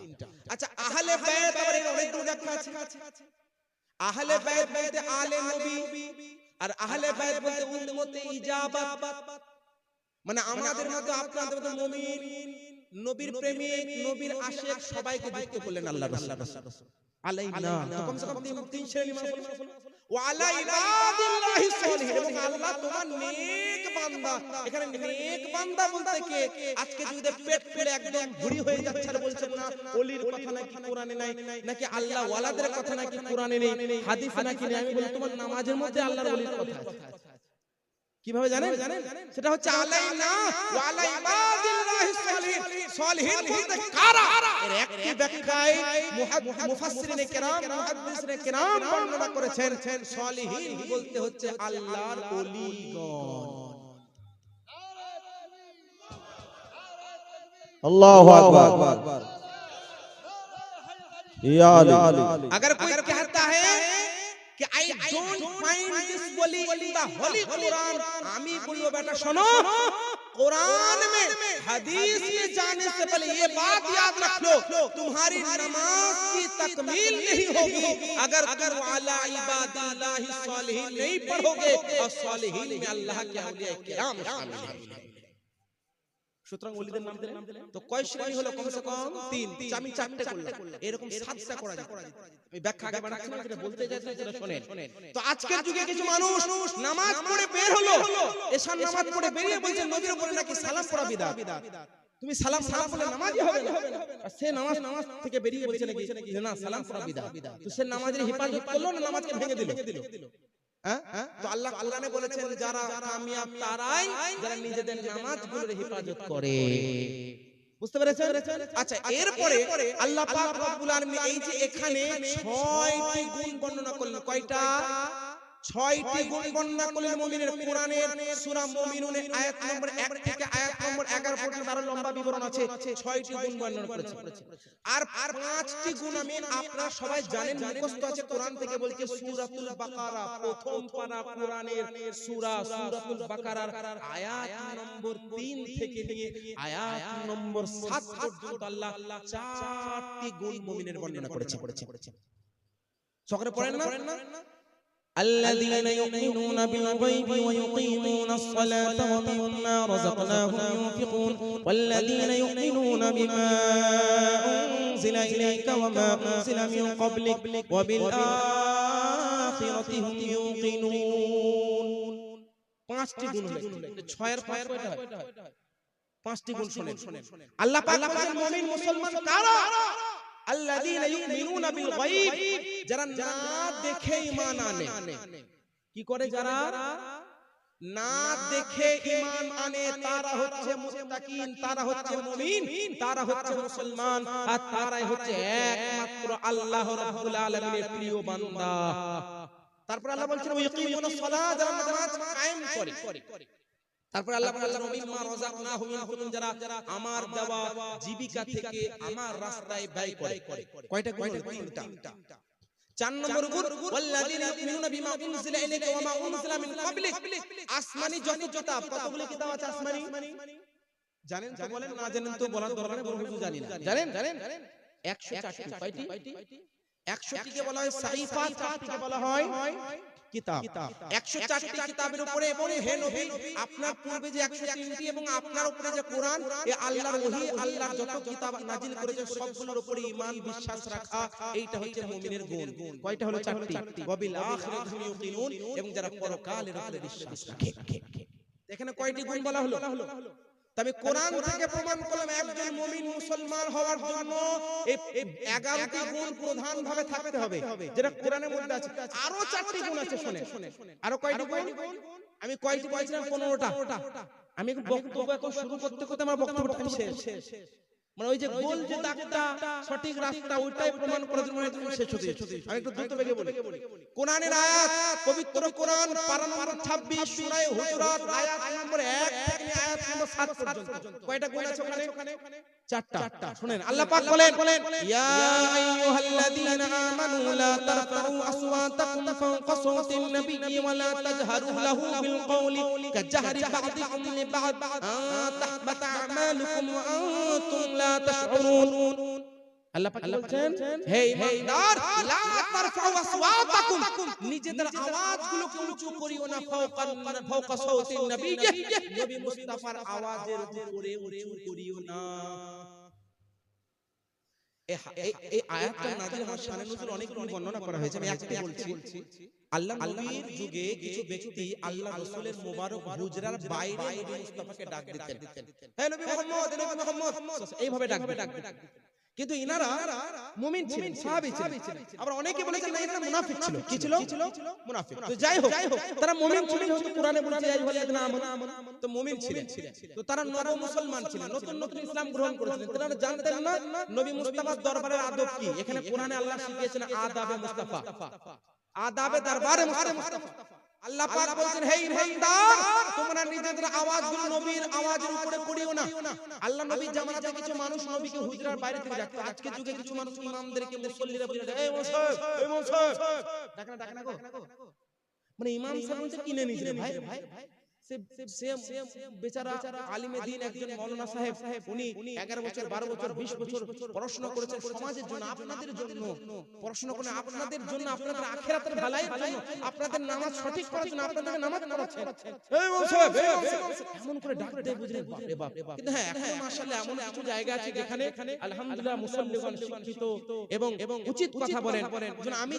আচ্ছা আহলে বাইত আবার এর অনেকগুলো ব্যাখ্যা আছে। আহলে বাইত বলতে আলে নবী, আর আহলে বাইত বলতে উম্মতে ইজাবাত। মানে আমাদের মধ্যে আপনাদের মধ্যে মুমিন, নবীর প্রেমিক, নবীর আশিক সবাইকে যুক্ত করলেন আল্লাহ রাসূল। আলাইনা তো কমসে কম 3 শ্রেণী মানুষ। ওয়া আলা ইবাদিল্লাহিস সালিহিন, এবং আল্লাহ তোমার নেক বান্দা। এখানে নেক বান্দা বলতে কে? আজকে যদি পেট ফেলে একদম ভুড়ি হয়ে যাচ্ছে আর বলছেন না ওলির কথা নাকি কোরআনে নাই, নাকি আল্লাহ ওয়ালাদের কথা নাকি কোরআনে নেই, হাদিসে নাকি নেই। আমি বলি তোমার নামাজের মধ্যে আল্লাহর ওলির কথা আছে। কিভাবে জানেন? সেটা হচ্ছে আলাইনা ওয়া আলা ইবাদিল্লাহিস সালিহিন। সালিহিন বলতে কারা? এর একটি ব্যাখ্যায় মুফাসসিরিনে কেরাম, মুহাদ্দিসিনে কেরাম বর্ণনা করেছেন সালিহিন বলতে হচ্ছে আল্লাহর ওলিগণ। अल्लाहु अकबर। या अली, अगर कोई कहता है कि I don't find this wali in the holy Quran, আমি বলবো বেটা শোনো, कुरान में हदीस में जाने से पहले ये बात याद रख लो, तुम्हारी नमाज की तकमील नहीं होगी अगर तुम अला इबादिल्लाहि सालिहीन नहीं पढ़ोगे और सालिहीन में अल्लाह के औलिया किराम शामिल हैं। সুতরাং ওলিদের নাম দিলেন। তো কয় শ্রেণী হলো? কমসে কম 3। আমি 4টে করলাম, এরকম 7টা করা যায়। আমি ব্যাখ্যা আগে বানাচ্ছি না, যেটা বলতে যাচ্ছি সেটা শুনেন। তো আজকের যুগে কিছু মানুষ নামাজ পড়ে বের হলো, এশার নামাজ পড়ে বেরিয়ে বলছে নবীর উপরে নাকি সালাম পড়া বিদআত। তুমি সালাম না পড়লে নামাজই হবে না। আর সে নামাজ থেকে বেরিয়ে বলছে নাকি যে না সালাম পড়া বিদআত। তো সে নামাজের হেফাজত করলো না নামাজকে ভেঙে দিল? তো আল্লাহ কোরআনে বলেছেন যারা কামিয়াব তারাই যারা নিজেদের নামাজগুলোর হেফাজত করে। বুঝতে পেরেছেন? আচ্ছা, এরপরে আল্লাহ পাক রব্বুল আলামিন এই যে এখানে 6টি গুণ বর্ণনা করলেন। কয়টা? 6টি গুণ বর্ণনা করলেন মুমিনের। কোরআনের সূরা মুমিনুনে আয়াত নম্বর 1 থেকে আয়াত নম্বর 11 পর্যন্ত আরো লম্বা বিবরণ আছে। 6টি গুণ বর্ণনা করেছে। আর 5টি গুণ আমি আপনারা সবাই জানেন, মুখস্থ আছে কোরআন থেকে। বলছে সূরাতুল বাকারা, প্রথম পারা কোরআনের সূরাতুল বাকারার আয়াত নম্বর 3 থেকে নিয়ে আয়াত নম্বর 7 পর্যন্ত আল্লাহ 4টি গুণ মুমিনের বর্ণনা করেছে। সকলে পড়েন না? الذين يؤمنون بالغيب ويقيمون الصلاة ومما رزقناهم ينفقون والذين يؤمنون بما أنزل إليك وما أنزل من قبلك وبالآخرة هم يوقنون। 5টি গুণ হলো। 6 এর 5 কয়টা হয়? 5টি গুণ শুনেন। আল্লাহ পাক বলেন মুমিন মুসলমান কারা? আল্লাযীনা ইউমিনুনা বিল গায়ব, যারা না দেখে ঈমান আনে। কি করে? যারা না দেখে ঈমান আনে তারা হচ্ছে মুত্তাকিন, তারা হচ্ছে মুমিন, তারা হচ্ছে মুসলমান, আর তারাই হচ্ছে একমাত্র আল্লাহ রাব্বুল আলামিনের প্রিয় বান্দা। তারপর আল্লাহ বলছেন ওয়াকিমুনাস সালাত, যারা নামাজ কায়েম করে। তারপর আল্লাহ বলেন মিম্মা রাযাকনাহুম ইনফিকুন, যারা আমার দেওয়া জীবিকা থেকে আমার রাস্তায় ব্যয় করে। কয়টা গুণ? 3টা। 4 নম্বর গুণ ওয়াল্লাযীনা ইউমিনুনা বিমা উনজিলা ইলাইকা ওয়া মা উনজিলা মিন ক্বাবলিক। আসমানি যত কিতাব, কতগুলি কিতাব আছে আসমানি? জানেন তো বলেন, না জানেন তো বলার দরকার নেই, বড় কিছু জানি না। জানেন? 104টি। কয়টি? 100টিকে বলা হয় সাহিফা, 4টিকে বলা হয় কিতাব। 104টি কিতাবের উপরে এবং হে নবী আপনার পূর্বে যে 103টি এবং আপনার উপরে যে কোরআন, এই আল্লাহর ওহী, আল্লাহর যত কিতাব নাজিল করেছে সবগুলোর উপরে ঈমান বিশ্বাস রাখা, এইটা হচ্ছে মুমিনের গুণ। কয়টা হলো? 4টি। ওয়াবিল আখিরাতি হুম ইউকিনুন, এবং যারা পরকালের উপরে বিশ্বাস রাখে। এখানে কয়টি গুণ বলা হলো? তবে কোরআন থেকে প্রমাণ করলাম একজন মুমিন মুসলমান হওয়ার জন্য এই 11টি গুণ প্রধান ভাবে থাকতে হবে, যেটা কোরআনের মধ্যে আছে। আরো 4টি গুণ আছে, শুনে। আরো কয়টি গুণ? আমি কয়টি বলেছিলাম? 15টা। আমি বক্তব্য এখন শুরু করতে করতে আমার বক্তব্যটা শেষ। মানে ওই যে গোল যে দাগটা, সঠিক রাস্তা, ওইটাই প্রমাণ করার জন্য শেষ হতে। আমি একটু দ্রুত বেগে বলি। কোরআনের আয়াত, পবিত্র কোরআন পারা নম্বর 26 সূরা হুজুরাত আয়াত নম্বর 1 থেকে আয়াত নম্বর 7 পর্যন্ত। কয়টা গুণ আছে ওখানে? 4টা। শুনেন, আল্লাহ পাক বলেন ইয়া আইয়ুহাল্লাযীনা আমানু লা তারফাউ আসওয়াতাকুম ফাওকা সাওতিন নাবিয়্যি ওয়া লা তাজহারু লাহু বিল কওলি কাজহারি বা'দিকুম লিবা'দ আন তাহবাতা আমালুকুম ওয়া আনতুম লা তাশউরুন। আল্লাহ পাক বলছেন হে ঈমানদার, লা তারফাউ আসওয়াতাকুম, নিজেদের আওয়াজগুলোকে উঁচু করিও না, ফাওকা সাওতিন নাবিয়্যি, নবী মুস্তাফার আওয়াজের উপরে উঁচু করিও না। এই আয়াতটা নাযিল হওয়ার শানে নুজুল অনেকগুলো বর্ণনা করা হয়েছে, আমি একটাই বলছি। আল্লাহ নবীর যুগে কিছু ব্যক্তি আল্লাহ রাসূলের মোবারক হুজরার বাইরে নবী মুস্তাফাকে ডাক দিতেন, হে নবী মুহাম্মদ, হে নবী মুহাম্মদ, এইভাবে ডাকতেন। কিন্তু ইনারা মুমিন ছিলেন, সাহাবী ছিলেন। আবার অনেকে বলেছেন না, এরা মুনাফিক ছিল। কি ছিল? মুনাফিক। তো যাই হোক, তারা মুমিন ছিলেন, যেহেতু কোরআনে বলেছে আইয়ুহাল্লাযীনা আমানু, তো মুমিন ছিলেন। তো তারা নব মুসলমান ছিলেন, নতুন ইসলাম গ্রহণ করেছিলেন। তারা জানতেন না নবী মুস্তাফার দরবারের আদব কি। এখানে কোরআনে আল্লাহ শিখিয়েছেন আদাবে মুস্তাফা, আদাবে দরবারে মুস্তাফা। আল্লাহ পাক বলেন হে ঈমানদার, তোমরা নিজেদের আওয়াজগুলো নবীর আওয়াজের উপরে করিও না। আল্লাহ নবী জামানাতে কিছু মানুষ নবীকে হুজরার বাইরে থেকে ডাকতো। আজকে যুগে কিছু মানুষ ইমামদেরকে মুসল্লিরা বলে এই ইমাম সাহেব ডাকে না গো, মানে ইমাম সাহেব কিনে নিয়েছে ভাই। সে বেচারা আলিমে দ্বীন একজন মাওলানা সাহেব, উনি 11 বছর 12 বছর 20 বছর পড়াশোনা করেছেন সমাজের জন্য, আপনাদের জন্য পড়াশোনা করেন, আপনাদের জন্য, আপনাদের আখিরাতের ভালাইয়ের জন্য, আপনাদের নামাজ সঠিক করার জন্য, আপনাদেরকে নামাজ পড়াচ্ছেন। এই ইমাম সাহেব, এই ইমাম সাহেব, এমন করে ডাক দেয় বুঝলেন, বাপ রে বাপ। কিন্তু হ্যাঁ, এখন মাশাআল্লাহ এমন কিছু জায়গা আছে যেখানে আলহামদুলিল্লাহ মুসল্লিগণ শিক্ষিত এবং উচিত কথা বলেন। যেন আমি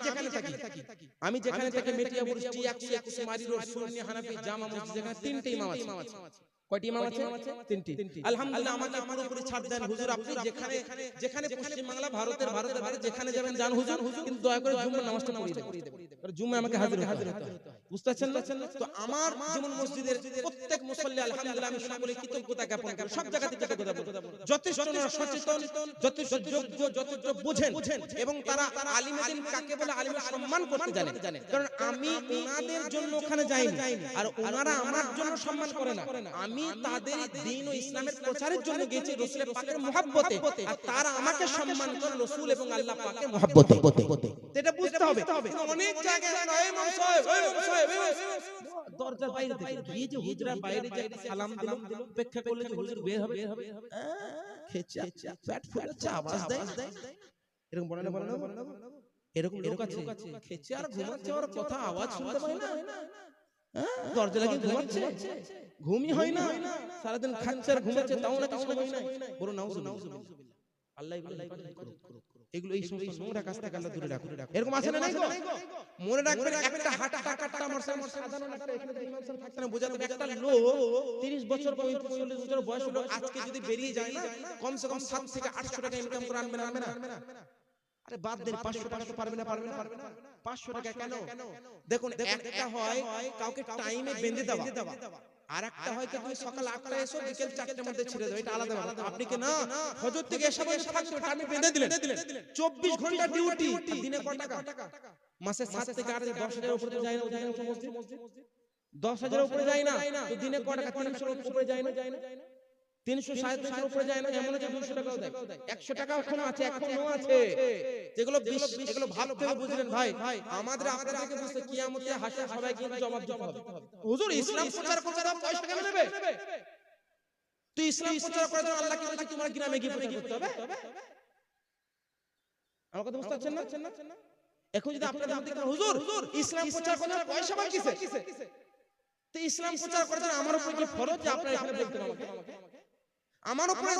যেখানে থাকি মেটিয়াপুর টি 121 মারি রোড সুন্নি হানাফি জামা মসজিদ, যেখানে 3টে ইমাম আছে। কয়টি ইমাম আছে? 3টি। আলহামদুলিল্লাহ আমাকে পুরোপুরি ছাড় দেন হুজুর, আপনি যেখানে পশ্চিম বাংলা ভারতের বাইরে যেখানে যাবেন যান হুজুর, কিন্তু দয়া করে জুম্মার নামাজটা পড়িয়ে দেন। কারণ জুম্মায় আমাকে হাজির হতে হবে। বুঝতে পারছেন না? তো আমার যেমন মসজিদের প্রত্যেক মুসল্লি আলহামদুলিল্লাহ আমি সকলে কৃতজ্ঞতা জ্ঞাপন করি, সব জায়গা থেকে কৃতজ্ঞতা বলি। যথেষ্ট সচেতন, যথেষ্ট যোগ্য, যথেষ্ট বুঝেন এবং তারা আলিমে দ্বীন কাকে বলে আলিমের সম্মান করতে জানে। কারণ আমি ওনাদের জন্য ওখানে যাইনি আর ওনারা আমার জন্য সম্মান করে না। আমি তাদের দ্বীন ও ইসলামের প্রচারের জন্য গেছি রাসূলের পাকের মহব্বতে, আর তারা আমাকে সম্মান করে রাসূল এবং আল্লাহ পাকের মহব্বতে। এটা বুঝতে হবে। অনেক জায়গায় এই ইমাম সাহেব, এই ইমাম সাহেব, দরজার বাইরে থেকে গিয়ে যে হুজুরের বাইরে যে সালাম দিল, অপেক্ষা করলে যে হুজুর বের হবে, খেচা পেট ফুলাচ্ছে, আওয়াজ দেয়, এরকম বলে না। এরকম লোক আছে খেচে আর ঘুমাচ্ছে, আর কথা আওয়াজ শুনতে পায় না, দরজা লাগিয়ে ঘুমাচ্ছে, ঘুমই হয় না, সারাদিন খাচ্ছে আর ঘুমাচ্ছে, তাও না কিছু হয় না। বলো নাউজুবিল্লাহ, আল্লাহ এগুলো এই সমস্ত কাছ থেকে আল্লাহ দূরে রাখুন। এরকম আছে না? নাই গো? মনে রাখবেন, একটা হাঁটা আমার সাধারণ একটা এখানে ইমাম সাহেব থাকতে না বোঝাতে, একটা লোক 30 বছর 40 বছর বয়স হলো, আজকে যদি বেরিয়ে যায় না, কমসে কম 7 থেকে 800 টাকা ইনকাম করে আনবে না? আরে বাদ দেন, 500 পারবে না? 500 টাকা কেন? দেখুন, একটা হয় কাউকে টাইমে বেঁধে দেওয়া, আর একটা হয় কি তুমি সকাল 8টায় এসো, বিকেল 4টার মধ্যে ছেড়ে দাও, এটা আলাদা ব্যাপার। আপনি কি না ফজর থেকে এসা পর্যন্ত থাকতে টাইমে বেঁধে দিলেন, 24 ঘন্টা ডিউটি, দিনে কত টাকা? মাসে 7 থেকে 8 10,000 উপরে তো যায় না, অধিকাংশ মসজিদ 10,000 উপরে যায় না, তো দিনে কত টাকা? 300 উপরে যায় না, 300 উপরে যায় না, এমন আছে 200 টাকাও দেয়, 100 টাকা এখনো আছে। যেগুলো এগুলো ভাবতে হবে, বুঝলেন ভাই? আমাদের আপনাদেরকে বুঝতে কিয়ামতে হাসর সবাই কিন্তু জবাব দিতে হবে। হুজুর ইসলাম প্রচার করতে দাও, পয়সা কেন নেবে? তুই ইসলাম প্রচার করার জন্য আল্লাহ কি বলেছে তোমার গ্রামে গিয়ে প্রচার করতে হবে? আমার কথা বুঝতে পারছেন না? এখন যদি আপনাদের আপনি হুজুর ইসলাম প্রচার করার জন্য পয়সা বাকি কিসে? তো ইসলাম প্রচার করার জন্য আমার উপর কি ফরজ যে আপনারা এখানে বলতে আমাকে? আমার উপরে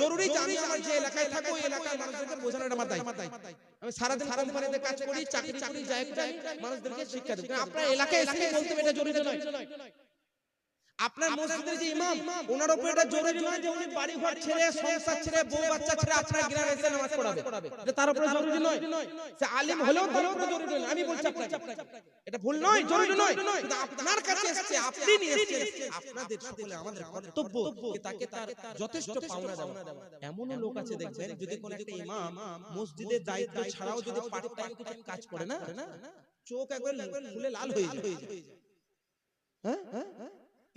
জরুরি যে আমি আমার যে এলাকায় থাকবো ওই এলাকার মানুষদেরকে বোঝানোর আমার দায়িত্ব। আমি সারাদিন কোম্পানিতে কাজ করি, চাকরি যাই মানুষদেরকে শিক্ষা দেব। আপনার এলাকায় এসে বলতে এটা জরুরি নয়। আপনার মসজিদের যে ইমাম, ওনার উপরে এটা জরুরি নয় যে উনি বাড়ি ঘর ছেড়ে, সংসার ছেড়ে, বউ বাচ্চা ছেড়ে আপনার গ্রামে এসে নামাজ পড়াবে, এটা তার উপরে জরুরি নয়। সে আলিম হলেও তার উপরে জরুরি নয়। আমি বলছি আপনাকে এটা ভুল নয়, জরুরি নয়, কিন্তু আপনার কাছে এসেছে, আপনি নিয়ে এসেছেন, আপনাদের সকলে আমাদের কর্তব্য যে তাকে তার যথেষ্ট পাওনা দেওয়া। এমন লোক আছে দেখবেন, যদি কোন একটা ইমাম মসজিদের দায়িত্ব ছাড়াও যদি পার্ট টাইম কিছু কাজ করে না, চোখ একবার ফুলে লাল হয়ে যায়। হ্যাঁ,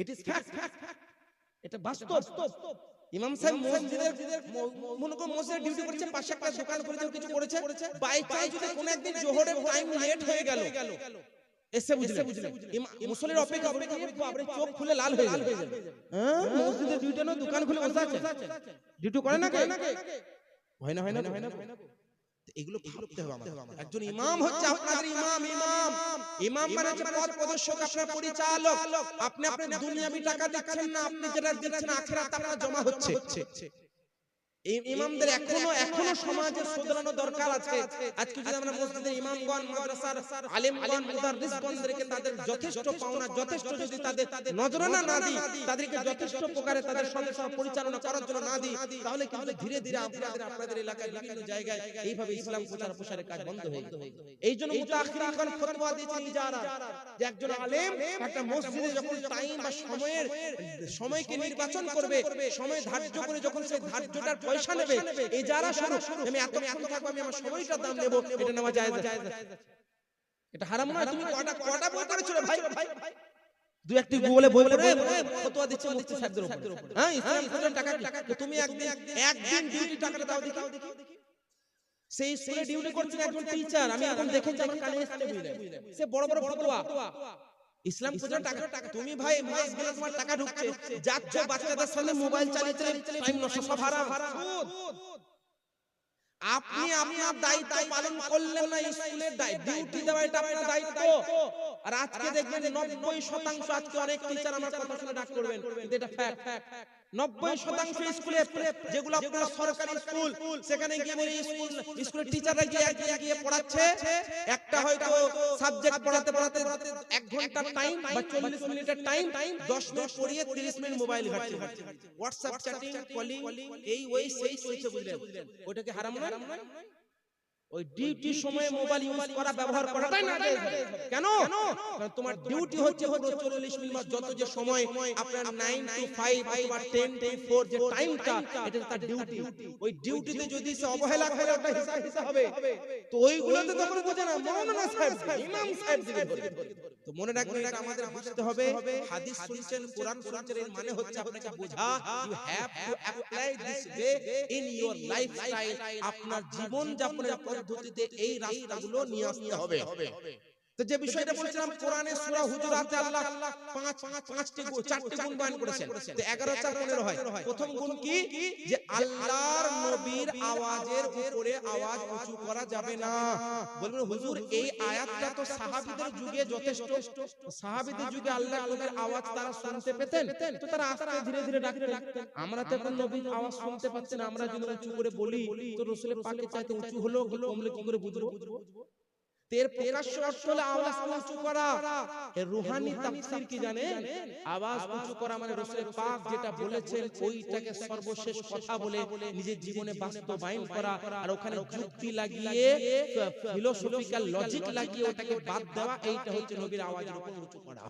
ইট ইজ ফ্যাক্ট, এটা বাস্তব। ইমাম সাহেব মসজিদের ডিউটি করেছে, পাশে একটা দোকান করেছে, কিছু করেছে, বাই চান্স যদি কোন একদিন জোহরের টাইম লেট হয়ে গেল, এসে বুঝলেন মুসল্লির অপেক্ষা আপনি চোখ খুলে লাল হয়ে যাবে। হ্যাঁ, মসজিদের ডিউটি না, দোকান খুলে বসে আছে, ডিউটি করে না, হয় না। এগুলো ভাবতে হবে আমাদের। একজন ইমাম হচ্ছে আপনাদের ইমাম মানে হচ্ছে পথ প্রদর্শক, আপনার পরিচালক। আপনি আপনার দুনিয়াবি টাকা দিচ্ছেন না, আপনি যেটা দিচ্ছেন আখিরাতে আপনার জমা হচ্ছে। এই ইমামদের এখনো সমাজে শুধরানো দরকার আছে। আজকে যদি আমরা মসজিদের ইমামগণ, মাদ্রাসার আলেমগণ, মুদাররিসগণদেরকে তাদের যথেষ্ট পাওনা, যথেষ্ট যদি তাদের নজরানা না দিই, তাদেরকে যথেষ্ট প্রকারে তাদের সংসার পরিচালনা করার জন্য না দিই, তাহলে কিন্তু ধীরে ধীরে আপনাদের এলাকায় বিভিন্ন জায়গায় এইভাবে ইসলাম প্রচারের কাজ বন্ধ হয়ে যাবে। এইজন্য মুতাআখিরিনগণ ফতোয়া দিয়েছেন ইজারা, যে একজন আলেম একটা মসজিদে যখন টাইম বা সময়কে নির্বাচন করবে, সময় ধার্য করে যখন সেই ধার্যটার পয়সা নেবে, ইজারা শুরু, আমি এতক্ষণ থাকবো, আমি আমার সময়টার দাম নেব, এটা নেওয়া জায়েজ আছে? এটা হারাম নয়। তুমি কটা বই করেছো রে ভাই? দুই একটি গুগলে বই পড়ে ফতোয়া দিচ্ছে মুফতি সাহেবদের উপর। হ্যাঁ, ইসলাম প্রচার টাকা কি? তুমি একদিন ডিউটি টাকাটা দাও দেখি। সেই স্কুলে ডিউটি করছেন একজন টিচার, আমি এখন দেখেছি, আমার কানে এসেছে, বুঝলে, সে বড় বড় ফতোয়া ইসলাম কোথায় টাকা তুমি ভাই মাস গেলে তোমার টাকা ঢুকছে যাচ্ছ বাচ্চাদের সামনে মোবাইল চালিয়ে টাইম নষ্ট সব হারাম সুদ আপনি আপনার দায়িত্ব পালন করলেন না স্কুলের ডিউটি দেওয়া এটা আপনার দায়িত্ব আর আজকে দেখবেন 90% আজকে অনেক টিচার আমার কথা শুনে ডাক করবেন কিন্তু এটা ফ্যাক্ট 90% স্কুলে যেগুলো আপনারা সরকারি স্কুল সেখানে গিয়ে বলি স্কুলের টিচাররা গিয়ে পড়াচ্ছে একটা হয়তো সাবজেক্ট পড়াতে 1 ঘন্টার টাইম বা 40 মিনিটের টাইম 10 মিনিট পড়িয়ে 30 মিনিট মোবাইল ঘাঁটছে হোয়াটসঅ্যাপ চ্যাটিং কলিং এই ওই সেই চলছে বুঝলেন ওটা কি হারাম না ওই ডিউটি সময়ে মোবাইল ইউজ করা ব্যবহার করাটাই না কেন কারণ তোমার ডিউটি হচ্ছে পুরো 40 মিনিট যত যে সময় আপনার 9 to 5 অথবা 10 to 4 যে টাইমটা এটা তার ডিউটি ওই ডিউটিতে যদি সে অবহেলা করে ওটা হিসাব হবে তো ওইগুলোতে তখন বোঝে না মাওলানা সাহেব ইমাম সাহেব দিকে তো মনে রাখবেন এটা আমাদের বুঝতে হবে হাদিস শুনছেন কোরআন শুনছেন এর মানে হচ্ছে আপনাকে বোঝা you have to apply this way in your lifestyle আপনার জীবন যাপনের পদ্ধতিতে এই রাস্তাগুলো নিয়ে আসতে হবে তো যে বিষয়টা বলছিলাম কোরআনে সূরা হুজুরাতে আল্লাহ চারটি গুণ বয়ান করেছেন তো 11 4 15 হয় প্রথম গুণ কি যে আল্লাহর নবীর আওয়াজের উপরে আওয়াজ উঁচু করা যাবে না বলবেন হুজুর এই আয়াতটা তো সাহাবীদের যুগে যথেষ্ট সাহাবীদের যুগে আল্লাহর নবীর আওয়াজ তারা শুনতে পেতেন তো তারা আস্তে ধীরে ধীরে ডাকতেন আমরা তো এখন নবীর আওয়াজ শুনতে পাচ্ছি না আমরা যদি উঁচু করে বলি তো রাসূলের পাকের চাইতে উঁচু হলো কমলে কি করে বুঝবো তের প্রকাশ্য অর্থ হলো আওয়াজ উঁচু করা এর রূহানি তাফসীর কি জানেন আওয়াজ উঁচু করা মানে রাসূলের পাক যেটা বলেছেন ওইটাকে সর্বশেষ কথা বলে নিজের জীবনে বাস্তবায়ন করা আর ওখানে যুক্তি লাগিয়ে ফিলোসফিক্যাল লজিক লাগিয়ে ওটাকে বাদ দেওয়া এইটা হচ্ছে নবীর আওয়াজের উপর উঁচু করা